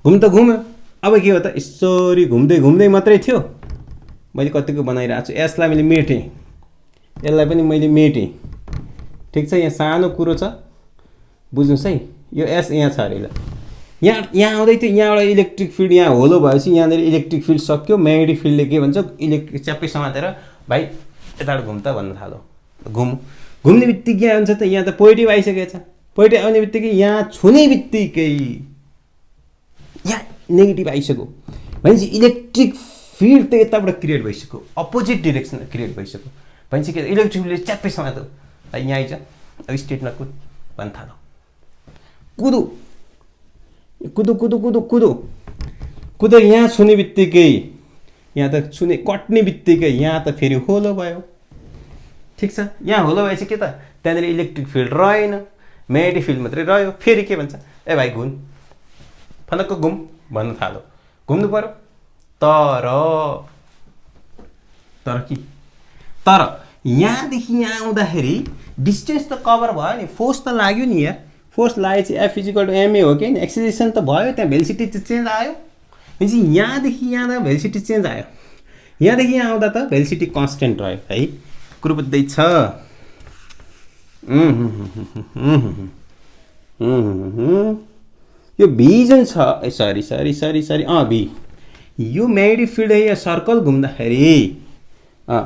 घुम त घुम्यो, अब के हो त यसरी घुम्दै घुम्दै मात्रै थियो, मैले कतिको बनाइरहेको छु, यसलाई मैले मेटेँ, यसलाई पनि मैले मेटेँ, ठिक छ, यहाँ सानो कुरो छ बुझ्नुहोस् है, यो एस यहाँ छ अरे, यहाँ आउँदै थियो, यहाँबाट इलेक्ट्रिक फिल्ड यहाँ होलो भएपछि यहाँनिर इलेक्ट्रिक फिल्ड सक्यो, म्याग्नेटिक फिल्डले के भन्छ इलेक्ट्रिक च्याप्पै समातेर भाइ यताबाट घुम त भन्न थालो, घुम्ने बित्तिकै के हुन्छ त, यहाँ त पोजिटिभ आइसकेको छ, पोजिटिभ आउने बित्तिकै यहाँ छुने बित्तिकै यहाँ नेगेटिभ आइसक्यो भनेपछि इलेक्ट्रिक फिल्ड त यताबाट क्रिएट भइसक्यो, अपोजिट डिरेक्सनमा क्रिएट भइसक्यो भनेपछि के इलेक्ट्रिक फिल्डले च्याप्पै समातो, भाइ यहाँ आइज, अब स्टेटमा कुद भन्न थालो, कुदो कुदो कुदो कुदो कुदो कुदो, यहाँ छुने बित्तिकै यहाँ त छुने कट्ने बित्तिकै यहाँ त फेरि होलो भयो, ठिक छ, यहाँ होलो भएपछि के त त्यहाँनिर इलेक्ट्रिक फिल्ड रहेन, म्याग्नेटिक फिल्ड मात्रै रह्यो, फेरि के भन्छ ए भाइ घुम, फनक्क घुम भन्न थालो, घुम्नु पर्यो, तर यहाँदेखि यहाँ आउँदाखेरि डिस्टेन्स त कभर भयो नि, फोर्स त लाग्यो नि यार, फोर्स लागेपछि एफ इजिकल टु एमए हो कि एक्सिलेरेसन त भयो, त्यहाँ भेलोसिटी चेन्ज आयो भनेपछि यहाँदेखि यहाँ भेलोसिटी चेन्ज आयो, यहाँदेखि यहाँ आउँदा त भेलोसिटी कन्स्टेन्ट रह्यो है, कुरो बुझ्दै छ यो भी जुन छ सरी सरी सरी सरी भी यो म्याग्नेटिक फिल्ड यहाँ सर्कल घुम्दाखेरि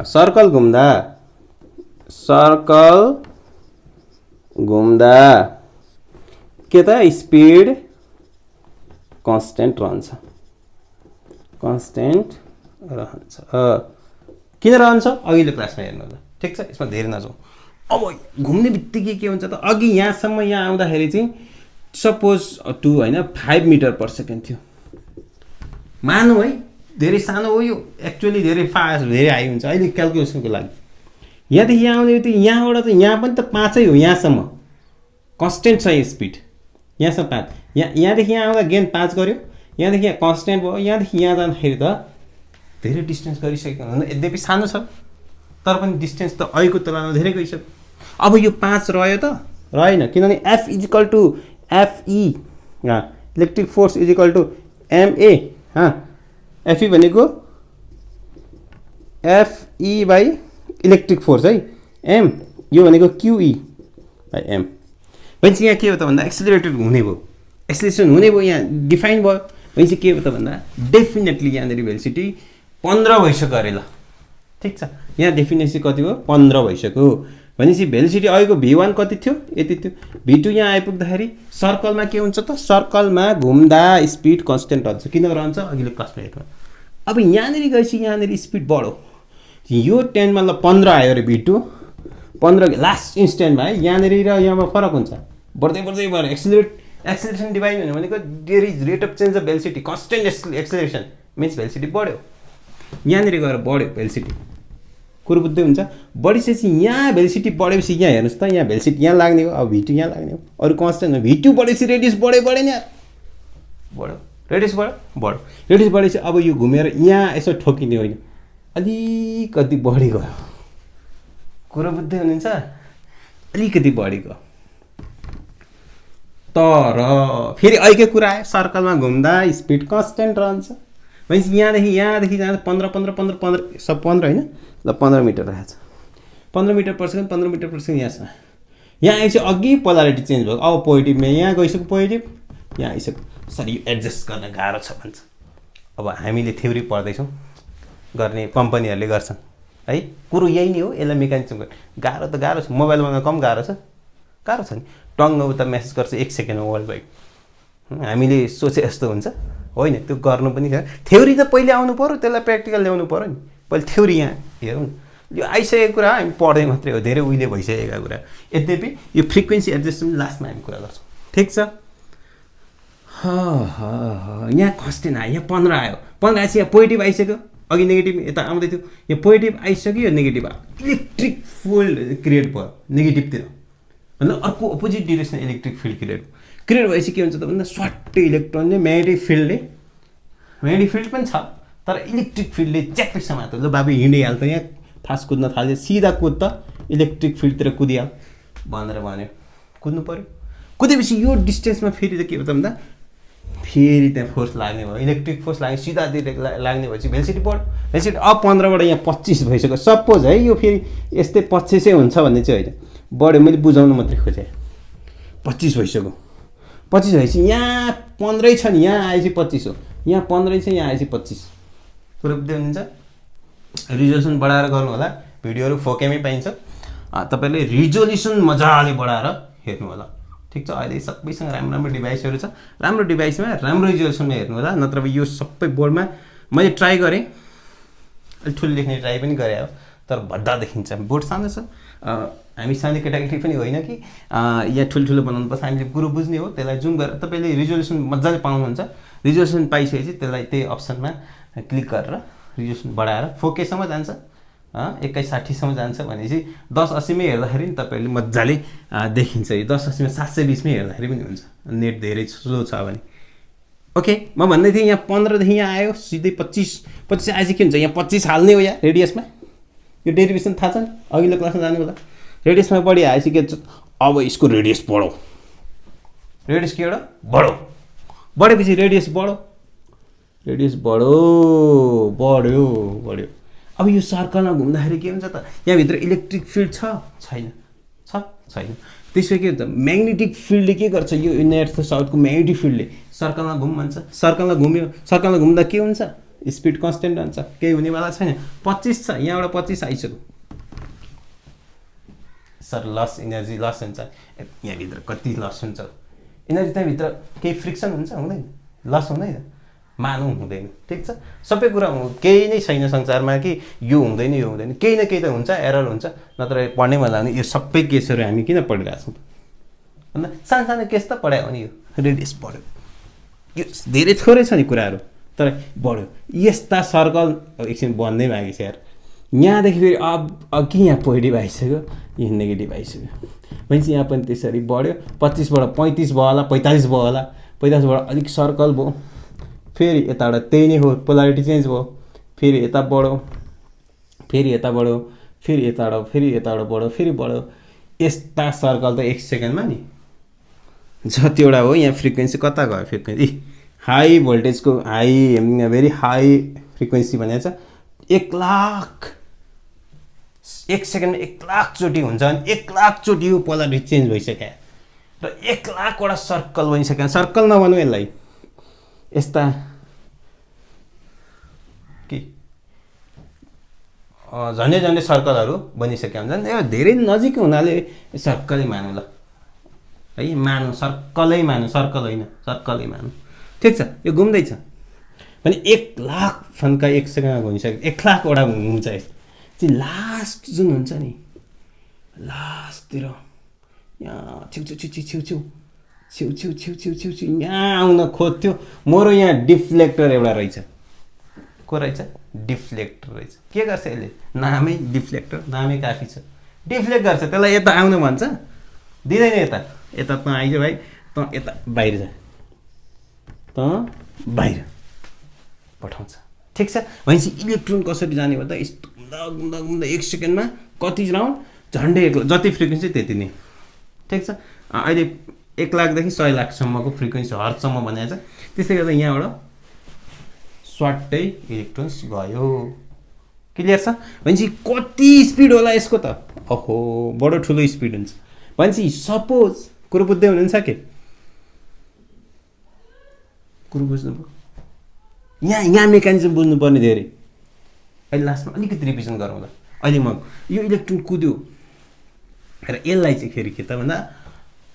सर्कल घुम्दा के त स्पिड कन्स्टेन्ट रहन्छ किन रहन्छ अघिल्लो क्लासमा हेर्नु होला ठिक छ यसमा धेरै नजाउँ अब घुम्ने बित्तिकै के हुन्छ त अघि यहाँसम्म यहाँ आउँदाखेरि चाहिँ सपोज 2 होइन 5 मिटर पर सेकेन्ड थियो मानौँ है धेरै सानो हो यो एक्चुअली धेरै फास्ट धेरै हाई हुन्छ अहिले क्यालकुलेसनको लागि यहाँदेखि यहाँ आउने बित्तिकै यहाँबाट त यहाँ पनि त 5 हो यहाँसम्म कन्स्टेन्ट छ यो स्पिड यहाँसम्म 5 यहाँदेखि यहाँ आउँदा गेन 5 गर्यो यहाँदेखि यहाँ कन्स्टेन्ट भयो यहाँदेखि यहाँ जाँदाखेरि त धेरै डिस्टेन्स गरिसकेको हुँदैन यद्यपि सानो छ तर पनि डिस्टेन्स त अहिलेको तुलनामा धेरै गइसक्यो अब यो 5 रह्यो त रहेन किनभने F is equal to FE electric force is equal to MA FE भनेको FE बाई इलेक्ट्रिक फोर्स है M यो भनेको QE बाई M भनेपछि यहाँ के हो त भन्दा एक्सिलरेटेड हुने भयो एक्सिलेरेसन हुने भयो यहाँ डिफाइन भयो भनेपछि के हो त भन्दा डेफिनेटली यहाँनिर भेलोसिटी 15 भइसक्यो अरे ल ठिक छ यहाँ डेफिनेसी कति हो 15 भइसक्यो भनेपछि भेलोसिटी अहिलेको V1 कति थियो यति थियो V2 यहाँ आइपुग्दाखेरि सर्कलमा के हुन्छ त सर्कलमा घुम्दा स्पिड कन्स्टेन्ट रहन्छ किन रहन्छ अघिल्लो क्लासमा हेर्नु अब यहाँनिर गएपछि यहाँनिर स्पिड बढो यो 10 मतलब 15 आयो अरे V2 15 लास्ट इन्स्टेन्टमा है यहाँनिर र यहाँमा फरक हुन्छ बढ्दै बढ्दै बढ्यो एक्सिलेरेसन डिभाइड भनेको there is rate of change of velocity constant acceleration means velocity बढ्यो यहाँनिर गएर बढ्यो भेलोसिटी कुरो बुझ्दै हुन्छ बढिसकेपछि यहाँ भेलोसिटी बढेपछि यहाँ हेर्नुहोस् त यहाँ भेलोसिटी यहाँ लाग्ने हो अब V2 यहाँ लाग्ने हो अरू कन्स्टेन्ट V2 बढेपछि रेडियस बढ्यो नि बढ्यो रेडियस बढ्यो रेडियस बढेपछि अब यो घुमेर यहाँ यसो ठोकिने होइन अलिकति बढी गयो कुरो बुझ्दै हुनुहुन्छ अलिकति बढी गयो तर फेरि अहिलेको कुरा आयो सर्कलमा घुम्दा स्पिड कन्स्टेन्ट रहन्छ भनेपछि यहाँदेखि जाँदा 15 सब 15 होइन ल 15 मिटर रहेछ 15 metre per second 15 metre per second यहाँसम्म यहाँ आएपछि अघि पोलारिटी चेन्ज भयो अब पोजिटिभमा यहाँ गइसक्यो पोजिटिभ यहाँ आइसक्यो सरी यो एडजस्ट गर्न गाह्रो छ भन्छ अब हामीले थ्योरी पढ्दैछौँ गर्ने कम्पनीहरूले गर्छन् है कुरो यही नै हो यसलाई मेकानिजम गाह्रो त गाह्रो छ मोबाइलमा कम गाह्रो छ नि टङ्ग उता मेसेज गर्छ 1 सेकेन्डमा वर्ल्ड वाइड हामीले सोचे जस्तो हुन्छ होइन त्यो गर्नु पनि थ्योरी त पहिले आउनु पर्यो त्यसलाई प्र्याक्टिकल ल्याउनु पर्यो नि पहिले थ्योरी यहाँ हेरौँ यो आइसकेको कुरा हामी पढ्दै मात्रै हो धेरै उहिले भइसकेका कुरा यद्यपि यो फ्रिक्वेन्सी एडजस्टमेन्ट लास्टमा हामी कुरा गर्छौँ ठिक छ यहाँ कन्स्टेन्ट आयो यहाँ 15 आयो 15 आएपछि यहाँ पोजिटिभ आइसक्यो अघि नेगेटिभ यता आउँदै थियो यो पोजिटिभ आइसक्यो यो नेगेटिभ आयो इलेक्ट्रिक फिल्ड क्रिएट भयो नेगेटिभतिर मतलब अर्को opposite direction electric field create भएपछि के हुन्छ त भन्दा स्वाट्टै इलेक्ट्रोनले म्याग्नेटिक फिल्ड पनि छ तर इलेक्ट्रिक फिल्डले च्याक्कै समात्यो ल बाबु हिँडिहाल्छ यहाँ फास्ट कुद्न थाल्यो सिधा कुद त इलेक्ट्रिक फिल्डतिर कुदिहाल भनेर भन्यो कुद्नु पर्यो कुदेपछि यो डिस्टेन्समा फेरि त के हो त भन्दा फेरि त्यहाँ फोर्स लाग्ने भयो इलेक्ट्रिक फोर्स लाग्ने सिधा लाग्ने भएपछि भेलोसिटी बढ्यो भेलोसिटी अब 15बाट यहाँ 25 भइसक्यो सपोज है यो फेरि यस्तै 25 हुन्छ भन्ने चाहिँ होइन बढ्यो मैले बुझाउनु मात्रै खोजेँ 25 भइसक्यो 25 भएपछि यहाँ 15 छ नि यहाँ आएपछि 25 हो यहाँ 15 छ यहाँ आएपछि 25 कुरो बुझ्दै हुनुहुन्छ रिजोल्युसन बढाएर गर्नु होला भिडियोहरू फोकेमै पाइन्छ तपाईँले रिजोल्युसन मजाले बढाएर हेर्नु होला ठिक छ अहिले सबैसँग राम्रो डिभाइसहरू छ राम्रो डिभाइसमा राम्रो रिजोल्युसनमा हेर्नु होला नत्र यो सबै बोर्डमा मैले ट्राई गरेँ अलिक ठुलो लेख्ने ट्राई पनि गरेँ हो तर भद्दा देखिन्छ बोर्ड सानो छ हामी सानो केटाकेटी पनि होइन कि यहाँ ठुल्ठुलो बनाउनु पर्छ हामीले कुरो बुझ्ने हो त्यसलाई जुम गरेर तपाईँले रिजोल्युसन मजाले पाउनुहुन्छ रिजोल्युसन पाइसकेपछि त्यसलाई त्यही अप्सनमा क्लिक गरेर रिजोल्युसन बढाएर 4Kसम्म जान्छ 2160सम्म जान्छ भनेपछि 1080मै हेर्दाखेरि तपाईँहरूले मजाले देखिन्छ यो 1080मा 720मै हेर्दाखेरि पनि हुन्छ नेट धेरै स्लो छ भने ओके म भन्दै थिएँ यहाँ 15देखि यहाँ आयो सिधै 25 आएपछि के हुन्छ यहाँ 25 हाल्ने हो यहाँ रेडियसमा यो डेरिभेसन थाहा छ नि अघिल्लो क्लासमा जानु होला रेडियसमा बढी आएपछि के हुन्छ अब यसको रेडियस बढो रेडियस के एउटा बढेपछि रेडियस बढ्यो अब यो सर्कलमा घुम्दाखेरि के हुन्छ त यहाँभित्र इलेक्ट्रिक फिल्ड छ छैन छैन। त्यसो के हुन्छ म्याग्नेटिक फिल्डले के गर्छ यो नर्थ साउथको म्याग्नेटिक फिल्डले सर्कलमा घुम भन्छ। सर्कलमा घुम्यो, सर्कलमा घुम्दा के हुन्छ स्पिड कन्स्टेन्ट रहन्छ, केही हुनेवाला छैन। 25 छ, यहाँबाट 25 आइसक्यो सर, लस इनर्जी लस हुन्छ। यहाँभित्र कति लस हुन्छ इनर्जी, त्यहाँभित्र केही फ्रिक्सन हुन्छ हुँदैन, लस हुँदैन, मानौँ हुँदैन। ठिक छ, सबै कुरा केही नै छैन संसारमा कि यो हुँदैन यो हुँदैन, केही न केही त हुन्छ, एरर हुन्छ। नत्र पढ्नै मजा आउने। यो सबै केसहरू हामी किन पढिरहेको छौँ भन्दा सानो सानो केस त पढायो भने यो रेडियस बढ्यो, यो धेरै थोरै छ नि कुराहरू तर बढ्यो। यस्ता सर्कल एकछिन बन्दै मागेछ यार, यहाँदेखि फेरि अघि यहाँ पोजिटिभ आइसक्यो, यहाँ नेगेटिभ आइसक्यो भनेपछि यहाँ पनि त्यसरी बढ्यो। 25बाट 35 भयो होला, 45 भयो होला, 45बाट अलिक सर्कल भयो, फेरि यताबाट त्यही नै हो, पोलारिटी चेन्ज भयो, फेरि यता बढ्यो, फेरि यता बढ्यो, फेरि यताबाट बढ्यो, फेरि बढ्यो। यस्ता सर्कल त 1 सेकेन्डमा नि जतिवटा हो। यहाँ फ्रिक्वेन्सी कता गयो, फ्रिक्वेन्सी हाई भोल्टेजको हाई भेरी हाई फ्रिक्वेन्सी भनेको छ 1 लाख 1 सेकेन्डमा 1 लाख चोटि हुन्छ भने 1 लाख चोटि यो पोलारिटी चेन्ज भइसक्यो र 1 लाखवटा सर्कल बनिसक्यो। सर्कल नभनौँ यसलाई, यस्ता कि झन्डै झन्डै सर्कलहरू बनिसकेका हुन्छन्। यो धेरै नजिक हुनाले सर्कलै मानौँ ल है, मानौँ सर्कलै मानौँ, सर्कल होइन सर्कलै मानौँ। ठिक छ, यो घुम्दैछ भने 1 लाख फन्का 1 सेकेन्डमा घुमिसक्यो, 1 लाखवटा हुन्छ। यस्तो लास्ट जुन हुन्छ नि, लास्टतिर यहाँ छेउ छेउ छेउ छेउ छेउ छेउ छेउ छेउ छेउ छेउ छेउ यहाँ आउन खोज्थ्यो। मेरो यहाँ डिफ्लेक्टर एउटा रहेछ, को रहेछ डिफ्लेक्टर रहेछ। के गर्छ यसले, नामै डिफ्लेक्टर, नामै काफी छ, डिफ्लेक्ट गर्छ। त्यसलाई यता आउनु भन्छ, दिँदैन यता, यता त आइज भाइ, त यता बाहिर जा, त बाहिर पठाउँछ। ठिक छ, भनेपछि इलेक्ट्रोन कसरी जाने भन्दा यस्तो घुम्दा घुम्दा घुम्दा 1 सेकेन्डमा कति राउन्ड, झन्डै 1 लाख, जति फ्रिक्वेन्सी त्यति नै। ठिक छ, अहिले 1 लाखदेखि 100 लाखसम्मको फ्रिक्वेन्सी हर्जसम्म भनेको छ। त्यसले गर्दा यहाँबाट स्वाटै इलेक्ट्रोन्स गयो। क्लियर छ, भनेपछि कति स्पिड होला यसको त, ओहो बडो ठुलो स्पिड हुन्छ। भनेपछि सपोज कुरो बुझ्दै हुनुहुन्छ के, कुरो बुझ्नुभयो, यहाँ मेकानिजम बुझ्नुपर्ने धेरै। अहिले लास्टमा अलिकति रिभिजन गरौँला। अहिले म यो इलेक्ट्रोन कुद्यो र यसलाई चाहिँ फेरि के त भन्दा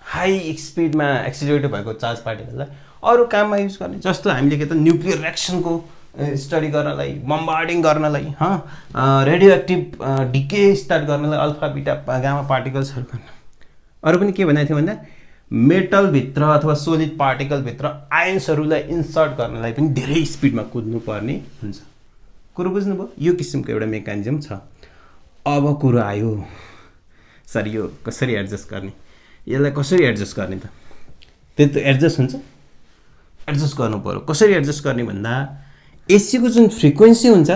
हाई स्पिडमा एक्सिलरेटर भएको चार्ज पार्टिकललाई अरू काममा युज गर्ने, जस्तो हामीले के त न्युक्लियर रिएक्सनको स्टडी गर्नलाई, बम्बार्डिङ गर्नलाई, रेडियो एक्टिभ डिके स्टार्ट गर्नलाई अल्फा बिटा गामा पार्टिकल्सहरू गर्न। अरू पनि के भनेको थियो भन्दा मेटलभित्र अथवा सोलिड पार्टिकलभित्र आयन्सहरूलाई इन्सर्ट गर्नलाई पनि धेरै स्पिडमा कुद्नुपर्ने हुन्छ। कुरो बुझ्नुभयो, यो किसिमको एउटा मेकानिजम छ। अब कुरो आयो सर यो कसरी एडजस्ट गर्ने, यसलाई कसरी एडजस्ट गर्ने त, त्यो त एडजस्ट हुन्छ, एडजस्ट गर्नु पऱ्यो। कसरी एडजस्ट गर्ने भन्दा एसीको जुन फ्रिक्वेन्सी हुन्छ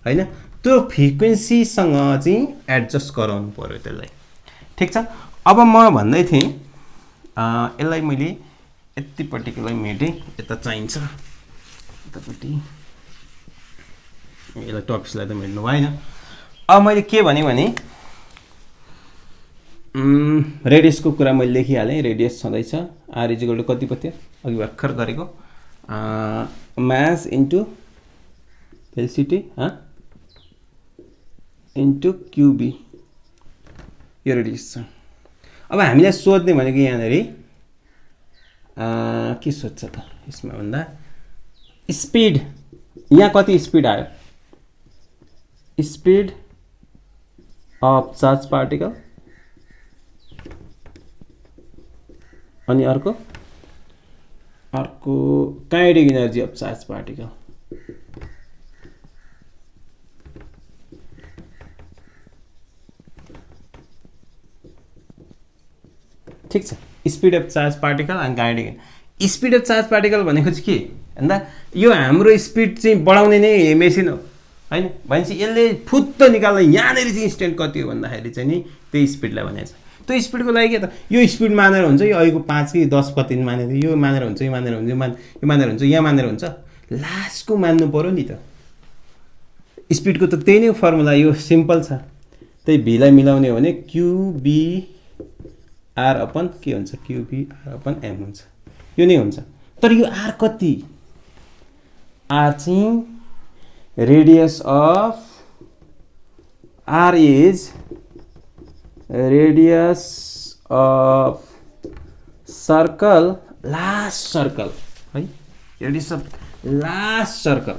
होइन, त्यो फ्रिक्वेन्सीसँग चाहिँ एडजस्ट गराउनु पऱ्यो त्यसलाई। ठिक छ, अब म भन्दै थिएँ यसलाई मैले यतिपट्टिकोलाई मेटेँ, यता चाहिन्छ यतापट्टि, यसलाई टपिक्सलाई त मेट्नु भएन। अब मैले के भने रेडियसको कुरा मैले लेखिहालेँ। रेडियस छँदैछ आर इजिकल टु कति पत्यो अघि भर्खर गरेको, मास इन्टु भेलोसिटी इन्टु क्युबी, यो रेडियस छ। अब हामीलाई सोध्ने भनेको यहाँनिर के सोध्छ त यसमा भन्दा स्पिड, यहाँ कति स्पिड आयो, स्पिड अफ चार्ज पार्टिकल, अनि अर्को kinetic energy of charge particle. ठिक छ, speed of charge particle and kinetic. Speed of charge particle भनेको चाहिँ के भन्दा यो हाम्रो स्पिड चाहिँ बढाउने नै मेसिन हो होइन। भनेपछि यसले फुत्त निकाल्दा यहाँनिर चाहिँ इन्स्टेन्ट कति हो भन्दाखेरि चाहिँ नि त्यही स्पिडलाई भनेको छ। त्यो स्पिडको लागि के त यो स्पिड मानेर हुन्छ, यो अहिलेको 5 कि 10 कति मानेर, यो मानेर हुन्छ, यो मानेर हुन्छ, यो मानेर हुन्छ, यहाँ मानेर हुन्छ, लास्टको मान्नु पऱ्यो नि त। स्पिडको त त्यही नै फर्मुला, यो सिम्पल छ। त्यही भीलाई मिलाउने हो भने क्युबिआर अपन के हुन्छ क्युबिआर अपन एम हुन्छ यो नै हुन्छ तर यो आर कति आर चाहिँ radius of R is radius of circle last circle है radius of last circle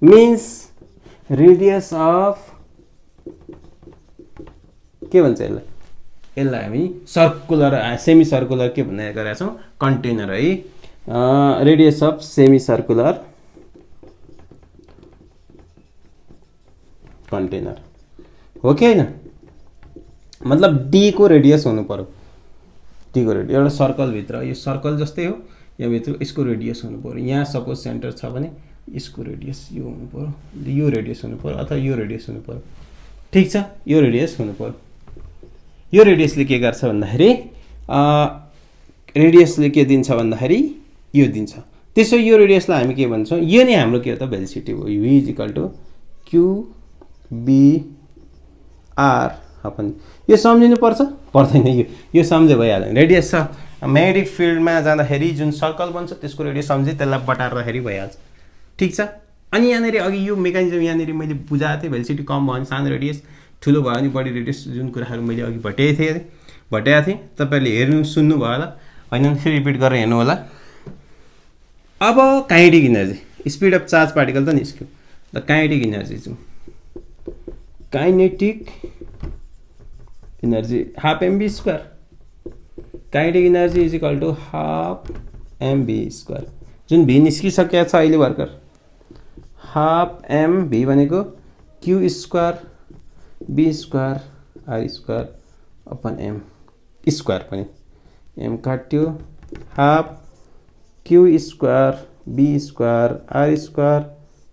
means radius of के भन्छ यसलाई हामी सर्कुलर सेमी सर्कुलर के भन्ने गरेका छौं कन्टेनर है radius of semi circular container हो कि हैन मतलब डी को रेडियस हुनु पर्यो डी को रेडियस एउटा सर्कल भित्र यो सर्कल जस्तै हो यहाँ भित्र यसको रेडियस हुनु पर्यो यहाँ सपोज सेन्टर छ भने यसको रेडियस यो हुनु पर्यो यो रेडियस हुनु पर्यो अथवा यो रेडियस हुनु पर्यो ठीक छ यो रेडियस हुनु पर्यो यो रेडियसले के गर्छ भन्दाखेरि रेडियसले के दिन्छ भन्दाखेरि यो दिन्छ त्यसो यो रेडियसलाई हामी के भन्छौं यो नै हाम्रो के हो त भेलोसिटी हो u = q b r upon यो सम्झिनु पर्छ पर्दैन यो सम्झे भइहाल्यो रेडियस छ म्याग्नेटिक फिल्डमा जाँदाखेरि जुन सर्कल बन्छ त्यसको रेडियस सम्झे त्यसलाई बटार्दाखेरि भइहाल्छ ठीक छ अनि यहाँनेरि अघि यो मेकानिजम यहाँनेरि मैले बुझाएको थिएँ भेलोसिटी कम भयो भने सानो रेडियस ठुलो भयो भने बढी रेडियस जुन कुराहरू मैले अघि भटेको थिएँ तपाईहरुले हेर्नु सुन्नु भयो होला हैन फेरि रिपिट गरेर हेर्नु होला अब kinetic energy speed of charge particle त निस्क्यो द काइनेटिक एनर्जी चाहिँ kinetic energy half mv square kinetic energy = half mv square जुन v निस्किसकेको छ अहिले भर्खर हाफ mv भनेको q square b square r square upon m square पनि m काट्यो half q square b square r square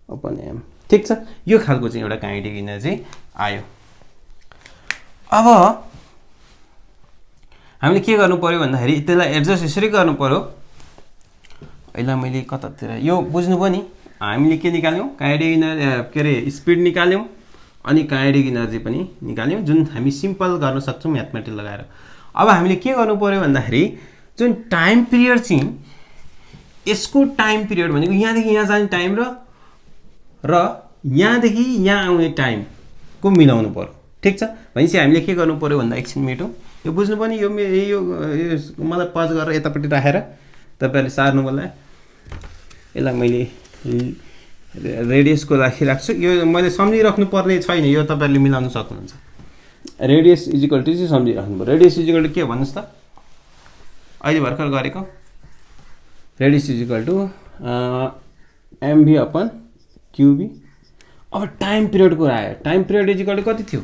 upon m ठीक छ यो खालको चाहिँ एउटा काइनेटिक एनर्जी आयो अब हामीले के गर्नु पर्यो भन्दाखेरि त्यसलाई एडजस्ट यसरी गर्नु पर्यो अहिले मैले कतातिर यो बुझ्नु पनि हामीले के निकाल्यौं काइनेटिक एनर्जी के रे स्पिड निकाल्यौं अनि काइनेटिक एनर्जी पनि निकाल्यौं जुन हामी सिम्पल गर्न सक्छौं म्याथमेटिक्स लगाएर अब हामीले के गर्नु पर्यो भन्दाखेरि जुन टाइम पिरियड चाहिँ यसको टाइम पिरियड भनेको यहाँदेखि यहाँ जाने टाइम र यहाँदेखि यहाँ आउने टाइम को मिलाउनु पर्यो ठीक छ भनेपछि हामीले के गर्नु पर्यो भन्दा एकछिन मिटौं यो बुझ्नु पनि यो मलाई पज गरेर यतापट्टि राखेर तपाईहरुले सार्नु होला यसलाई मैले रेडियसको लागि राख्छु यो मैले सम्झिराख्नु पर्ने छैन यो तपाईहरुले मिलाउन सक्नुहुन्छ रेडियस = चाहिँ सम्झिराख्नु पर्यो रेडियस = के भन्नुस् त अहिले भर्खर गरेको रेडियस = mv अपन qb अब टाइम पिरियड को आयो टाइम पिरियड = कति थियो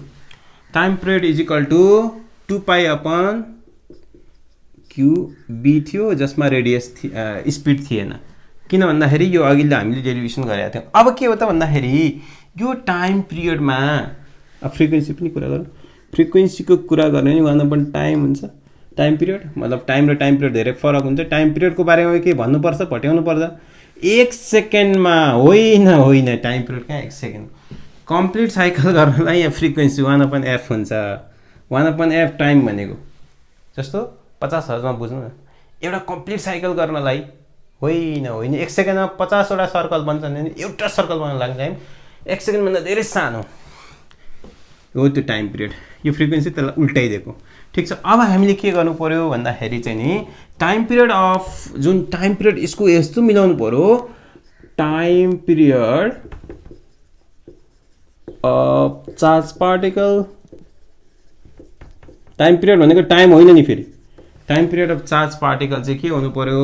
टाइम पिरियड = 2π अपन qb थियो जसमा रेडियस स्पिड थिएन किन भन्दाखेरि यो अघिल्लो हामीले डेरिभेसन गरेका थियौं अब के हो त भन्दाखेरि यो टाइम पिरियडमा फ्रिक्वेन्सी पनि कुरा गरौँ फ्रिक्वेन्सीको कुरा गर्ने नि भन्दा पनि टाइम हुन्छ टाइम पिरियड मतलब टाइम र टाइम पिरियड धेरै फरक हुन्छ टाइम पिरियडको बारेमा के भन्नु पर्छ भट्याउनु पर्छ 1 सेकेन्डमा होइन टाइम पिरियड कहाँ 1 सेकेन्ड कम्प्लिट साइकल गर्नलाई यहाँ फ्रिक्वेन्सी 1/f हुन्छ 1/f टाइम भनेको जस्तो 50 हर्जमा बुझ्नु न एउटा कम्प्लिट साइकल गर्नलाई होइन 1 सेकेन्डमा 50 वटा सर्कल बन्छ भने एउटा सर्कल बनाउन लाग्ने टाइम 1 सेकेन्ड भन्दा धेरै सानो हो त्यो टाइम पिरियड यो फ्रिक्वेन्सी त्यसलाई उल्टाइदिएको ठीक छ अब हामीले के गर्नु पर्यो भन्दाखेरि चाहिँ नि टाइम पिरियड अफ जुन टाइम पिरियड यसको यस्तो मिलाउनु पर्यो time period of charge particle time period भनेको टाइम होइन नि फेरि time period of charge particle चाहिँ के हुनु पर्यो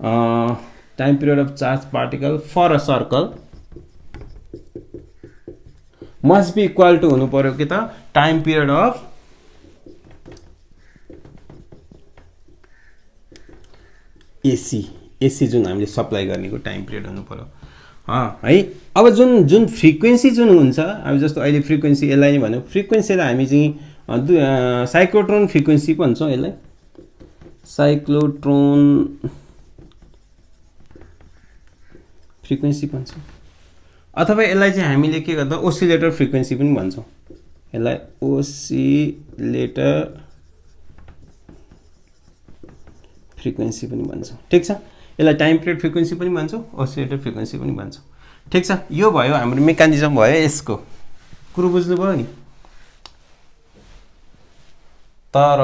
time period of charge particle for a circle must be equal to हुनु पर्यो के त टाइम पिरियड अफ एसी जुन हामीले सप्लाई गर्नेको टाइम पिरियड हुनु पर्यो है अब जुन फ्रिक्वेन्सी जुन हुन्छ हामी जस्तो अहिले फ्रिक्वेन्सी यसलाई नै भन्यो फ्रिक्वेन्सीलाई हामी चाहिँ साइक्लोट्रोन फ्रिक्वेन्सी भन्छौं यसलाई साइक्लोट्रोन फ्रिक्वेन्सी भन्छौं अथवा यसलाई चाहिँ हामीले के गर्दा ओसिलेटर फ्रिक्वेन्सी पनि भन्छौँ। यसलाई ओसिलेटर फ्रिक्वेन्सी पनि भन्छौँ। ठिक छ, यसलाई टाइम पिरियड फ्रिक्वेन्सी पनि भन्छौँ, ओसिलेटर फ्रिक्वेन्सी पनि भन्छौँ। ठिक छ, यो भयो हाम्रो मेकानिजम भयो यसको। कुरो बुझ्नुभयो नि। तर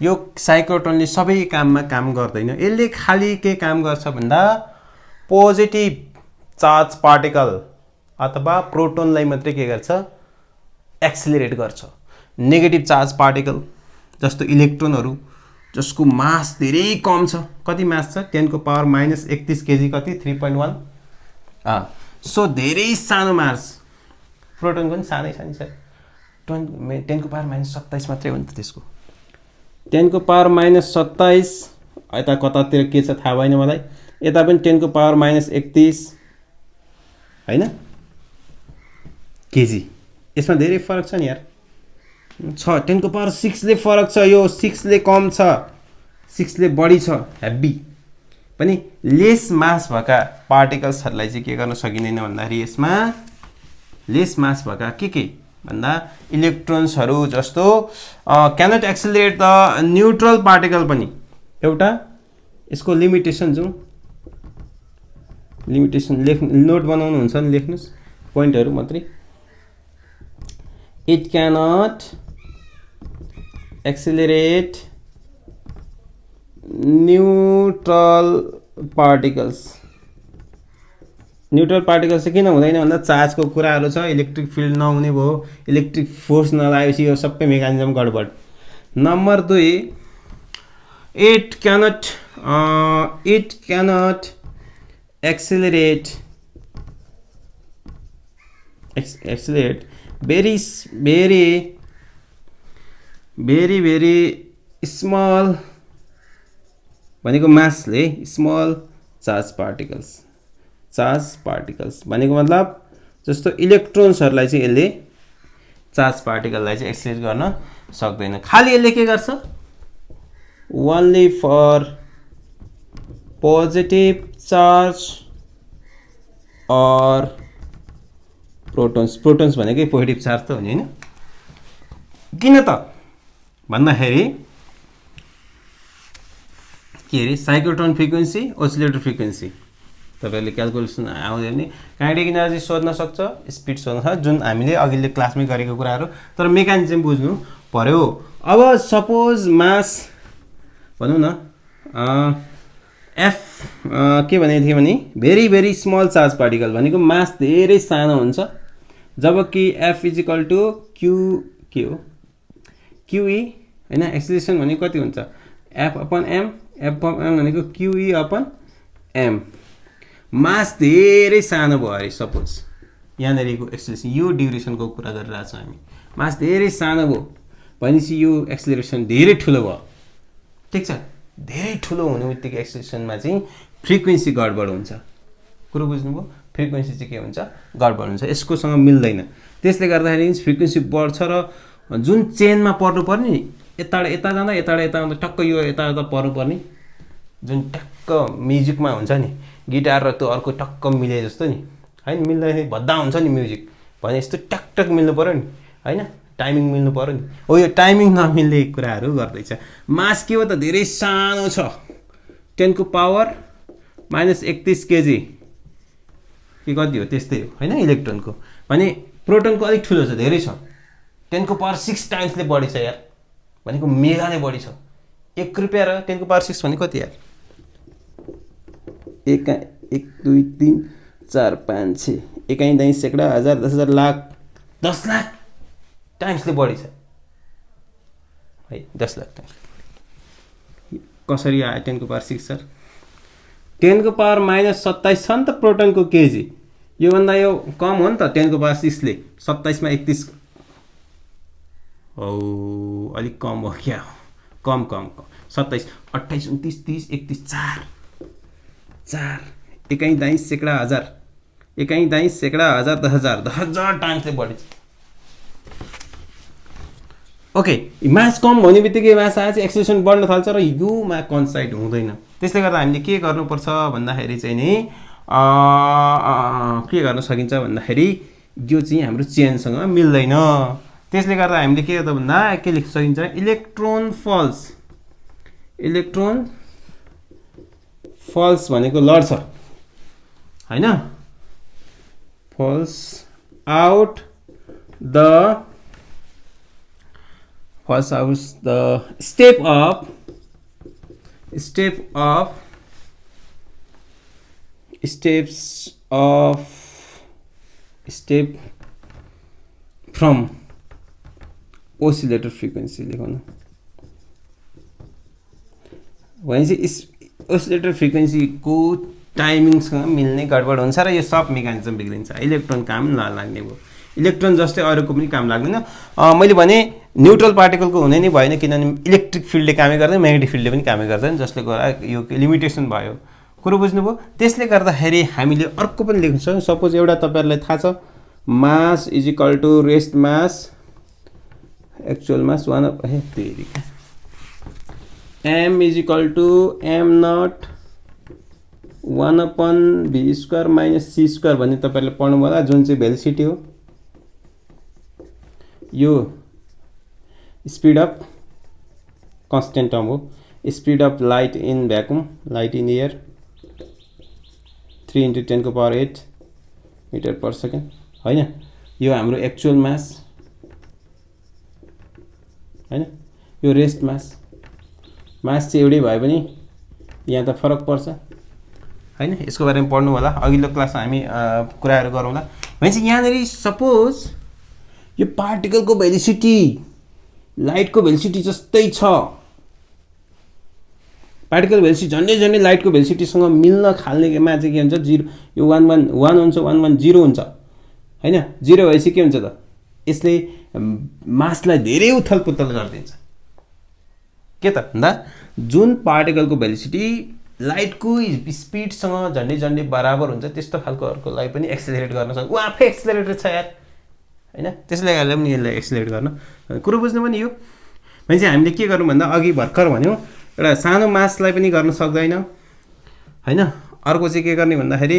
यो साइक्लोट्रोनले सबै काममा काम गर्दैन। यसले खालि के काम गर्छ भन्दा पोजिटिभ चार्ज पार्टिकल अथवा प्रोटोनलाई मात्रै के गर्छ, एक्सिलरेट गर्छ। नेगेटिभ चार्ज पार्टिकल जस्तो इलेक्ट्रोनहरू जसको मास धेरै कम छ, कति मास छ 10 को पावर माइनस 31 केजी, कति 3.1। सो धेरै सानो मास। प्रोटोनको पनि सानै सानै छ, 10 को पावर माइनस 27 मात्रै हो नि त त्यसको। 10 को पावर माइनस 27 यता कतातिर के छ थाहा भएन मलाई, यता पनि 10 को पावर माइनस 31 हैन केजी। यसमा धेरै फरक छ नि यार, 10 को पावर 6 ले फरक छ। यो 6 ले कम छ, 6 ले बढी छ, हेभी पनि। लेस मास भएका पार्टिकल्सहरूलाई चाहिँ के गर्न सकिँदैन भन्दाखेरि यसमा लेस मास भएका के भन्दा इलेक्ट्रोन्सहरू जस्तो cannot accelerate the neutral particle पनि एउटा यसको लिमिटेसन जाउँ। लिमिटेसन नोट बनाउनु हुन्छ नि, लेख्नुस् पोइन्टहरू मात्रै। It cannot accelerate neutral particles. Neutral particles चाहिँ किन हुँदैन भन्दा चार्जको कुराहरू छ, इलेक्ट्रिक फिल्ड नहुने भयो, इलेक्ट्रिक फोर्स नलागेपछि यो सबै मेकानिजम गडबड। Number 2, it cannot accelerate very small भनेको मासले स्मल चार्ज पार्टिकल्स भनेको मतलब जस्तो इलेक्ट्रोन्सहरूलाई चाहिँ यसले चार्ज पार्टिकललाई चाहिँ एक्सिलरेट गर्न सक्दैन। खालि यसले के गर्छ, only for positive charge or protons भनेकै पोजिटिभ चार्ज त हो नि हैन। किन त भन्दाखेरि के अरे साइक्लोट्रोन फ्रिक्वेन्सी, ओसिलेटर फ्रिक्वेन्सी तपाईहरुले क्याल्कुलेसन आउँदैन नि, काइनेटिक एनर्जी सोध्न सक्छ, स्पिड सोध्न सक्छ, जुन हामीले अघिल्लो क्लासमै गरेको कुराहरू। तर मेकानिजम बुझ्नु पर्यो। अब सपोज मास भनौँ न एफ के भनेको थियो भने भेरी स्मल चार्ज पार्टिकल भनेको मास धेरै सानो हुन्छ, जबकि F is equal to Q के हो क्यूई हैन। एक्सिलरेसन भनेको कति हुन्छ, एफ अपन एम भनेको क्यूई अपन एम। मास धेरै सानो भयो अरे, सपोज यहाँनिरको एक्सिलरेसन यो ड्युरेसनको कुरा गरिरहेको छौँ हामी, मास धेरै सानो भयो भनेपछि यो एक्सिलरेसन धेरै ठुलो भयो। ठिक छ, धेरै ठुलो हुने बित्तिकै एक्सिलरेसनमा चाहिँ फ्रिक्वेन्सी गडबड हुन्छ। कुरो बुझ्नुभयो, फ्रिक्वेन्सी चाहिँ के हुन्छ, गडबड हुन्छ, यसकोसँग मिल्दैन। त्यसले गर्दाखेरि फ्रिक्वेन्सी बढ्छ र जुन चेनमा पर्नुपर्ने नि, यताबाट यता जाँदा यताबाट यता आउँदा टक्क यो यता पर्नुपर्ने जुन टक्क म्युजिकमा हुन्छ नि, गिटार र त्यो अर्को टक्क मिले जस्तो नि हैन, मिल्दाखेरि भद्दा हुन्छ नि म्युजिक भने जस्तो टक मिल्नु पर्यो नि हैन, टाइमिङ मिल्नु पर्यो नि। हो यो टाइमिङ नमिल्ने कुराहरू गर्दैछ। मास के हो त, धेरै सानो छ, 10 को पावर माइनस 31 केजी के कति हो त्यस्तै हो हैन। इलेक्ट्रोनको भने प्रोटोनको अलिक ठुलो छ, धेरै छ, 10 को पावर 6 टाइम्सले बढी छ यार, भनेको मेगाले बढी छ। 1 रुपैयाँ र 10 को पावर 6 भने कति यार, 1 2 3 4 5 6 एकाइ दाइ सैकडा हजार 10,000 लाख 10 लाख टाइम्सले बढी छ है, 10 लाख टाइम्स। कसरी आयो 10 को पावर 6 सर? 10 को पावर माइनस 27 छ नि त प्रोटोनको केजी, यो भन्दा यो कम हो नि त। 10 को पावर 6 ले 27 मा 31 हो, अलिक कम हो क्या, कम 27 28 29 30 31 4 एकाइ दाइ सैकडा हजार, एकाइ दाइ सैकडा हजार 10,000 टाइम्सले बढी छ। ओके, मास कम हुने बित्तिकै मास आए चाहिँ एक्सिलरेसन बढ्न थाल्छ र योमा कन्साइड हुँदैन। त्यसले गर्दा हामीले के गर्नुपर्छ भन्दाखेरि चाहिँ नि के गर्न सकिन्छ भन्दाखेरि यो चाहिँ हाम्रो चेनसँग मिल्दैन। त्यसले गर्दा हामीले के गर्दा भन्दा के लेख्न सकिन्छ इलेक्ट्रोन फल्स भनेको लड्छ हैन falls out the step from oscillator frequency लेखौँ भनेपछि oscillator frequency को टाइमिङसँग मिल्ने गडबड हुन्छ र यो सब मेकानिजम बिग्रिन्छ इलेक्ट्रोन काम नलाग्ने भयो इलेक्ट्रोन जस्तै अरूको पनि काम लाग्दैन मैले भने न्यूट्रल पार्टिकलको हुने नै भएन किनभने इलेक्ट्रिक फिल्डले कामै गर्दैन म्याग्नेटिक फिल्डले पनि कामै गर्दैन जसले गर्दा यो लिमिटेसन भयो कुरो बुझ्नुभयो त्यसले गर्दाखेरि हामीले अर्को पनि लेख्न सक्छौं सपोज एउटा तपाईहरुलाई थाहा छ mass is equal to rest mass actual mass 1 m is equal to m naught 1/v square minus c square भन्ने तपाईहरुले पढ्नु होला जुन चाहिँ भेलोसिटी हो यो स्पीड अफ कांस्टेंट टर्म हो speed of light in vacuum light in air 3 × 10⁸ metre per second हैन यो हाम्रो एक्चुअल मास हैन यो रेस्ट मास चाहिँ एउटै भए पनि यहाँ त फरक पर्छ हैन यसको बारेमा पढ्नु होला अघिल्लो क्लासमा हामी कुराहरु गरौँला भनेपछि यहाँनेरि सपोज यो पार्टिकलको भेलोसिटी लाइटको भेलोसिटी जस्तै छ पार्टिकल भेलोसिटी झन्डै लाइटको भेलोसिटीसँग मिल्न खाल्नेमा चाहिँ के हुन्छ 0 यो 1 हुन्छ 1 0 हुन्छ हैन 0 भएपछि के हुन्छ त यसले मासलाई धेरै उथलपुथल गर्दिन्छ के त भन्दा जुन पार्टिकलको भेलोसिटी लाइटको स्पीडसँग झन्डै बराबर हुन्छ त्यस्तो खालकोहरुलाई पनि एक्सेलरेट गर्न सक्छ उ आफै एक्सेलरेटर छ यार हैन त्यसले गर्दा पनि यसलाई एक्सेलरेट गर्न कुरो बुझ्नु पनि यो भनेपछि हामीले के गर्नु भन्दा अघि भर्खर भन्यौ एउटा सानो मासलाई पनि गर्न सक्दैन हैन अर्को चाहिँ के गर्ने भन्दाखेरि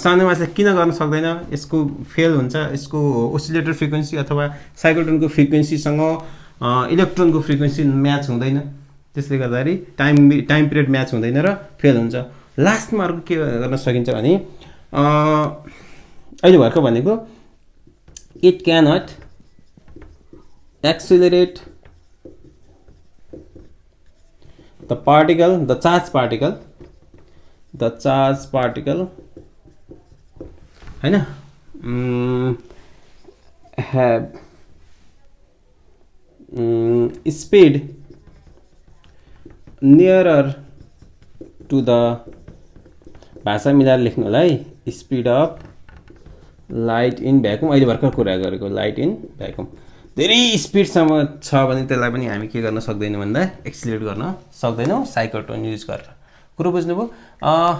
सानो मासलाई किन गर्न सक्दैन यसको फेल हुन्छ यसको ओसिलेटर फ्रिक्वेन्सी अथवा साइक्लोट्रोनको फ्रिक्वेन्सीसँग इलेक्ट्रोनको फ्रिक्वेन्सी म्याच हुँदैन त्यसले गर्दाखेरि टाइम पिरियड म्याच हुँदैन र फेल हुन्छ लास्टमा अर्को के गर्न सकिन्छ भने अहिले भर्खर भनेको it cannot accelerate the charge particle हैन have speed nearer to the भाषा मिलाएर लेख्नु होला है speed of light in vacuum अहिले भर्खर कुरा गरेको लाइट इन भ्याकुम धेरै स्पीडसम्म छ भने त्यसलाई पनि हामी के गर्न सक्दैनौं भन्दा एक्सेलरेट गर्न सक्दैनौं साइक्लोट्रोन युज गरेर कुरो बुझ्नुभयो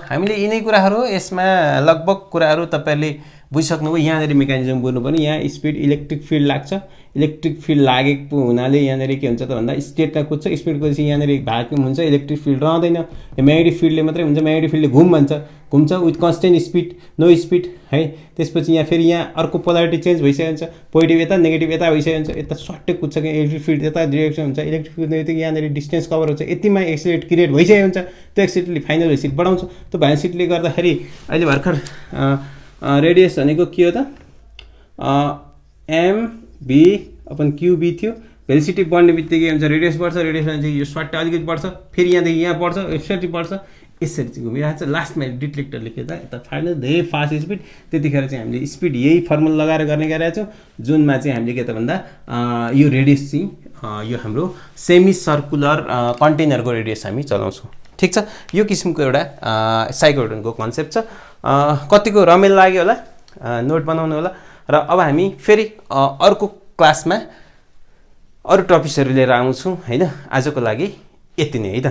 हामीले यिनै कुराहरु यसमा लगभग कुराहरु तपाईहरुले बुझिसक्नुभयो यहाँनेरि मेकानिजम बुझ्नुपर्ने यहाँ स्पीड इलेक्ट्रिक फिल्ड लाग्छ इलेक्ट्रिक फिल्ड लागेको हुनाले यहाँनेरि के हुन्छ त भन्दा स्टेटमा कुद्छ स्पीड कुदेपछि यहाँनेरि भ्याकुम हुन्छ इलेक्ट्रिक फिल्ड रहँदैन म्याग्नेटिक फिल्डले मात्रै हुन्छ म्याग्नेटिक फिल्डले घुम्छ with constant speed no speed है त्यसपछि यहाँ फेरि यहाँ अर्को पोलारिटी चेन्ज भइसकेको हुन्छ पोजिटिभ यता नेगेटिभ यता भइसकेको हुन्छ यता सट्टै कुद्छ कि इलेक्ट्रिक फिल्ड यता डिरेक्सन हुन्छ इलेक्ट्रिक फिल्ड यति यहाँनेरि डिस्टेन्स कभर हुन्छ यतिमा एक्सेलरेट क्रिएट भइसकेको हुन्छ त्यो एक्सेलरेटले फाइनल भेलोसिटी बढाउँछ त्यो भेलोसिटीले गर्दाखेरि अहिले भर्खर रेडियस भनेको के हो त mv/qb थियो भेलोसिटी बढ्ने बित्तिकै हुन्छ रेडियस बढ्छ रेडियस चाहिँ यो स्वाट अलिकति बढ्छ फेरि यहाँदेखि यहाँ बढ्छ यसरी बढ्छ यसरी चाहिँ घुमिरहेको छ लास्टमा डिटेक्टर लेखेर यता फाइनल धेरै फास्ट स्पीड त्यतिखेर चाहिँ हामीले स्पीड यही फर्मुला लगाएर गर्ने गरेका छौं जुनमा चाहिँ हामीले के त भन्दा यो रेडियस चाहिँ यो हाम्रो सेमी सर्कुलर कन्टेनरको रेडियस हामी चलाउँछौं ठीक छ यो किसिमको एउटा साइक्लोट्रोनको कन्सेप्ट छ कतिको रमाइलो लाग्यो होला नोट बनाउनु होला र अब हामी फेरि अर्को क्लासमा अरु टपिक्सहरु लिएर आउँछौं हैन आजको लागि यति नै है त।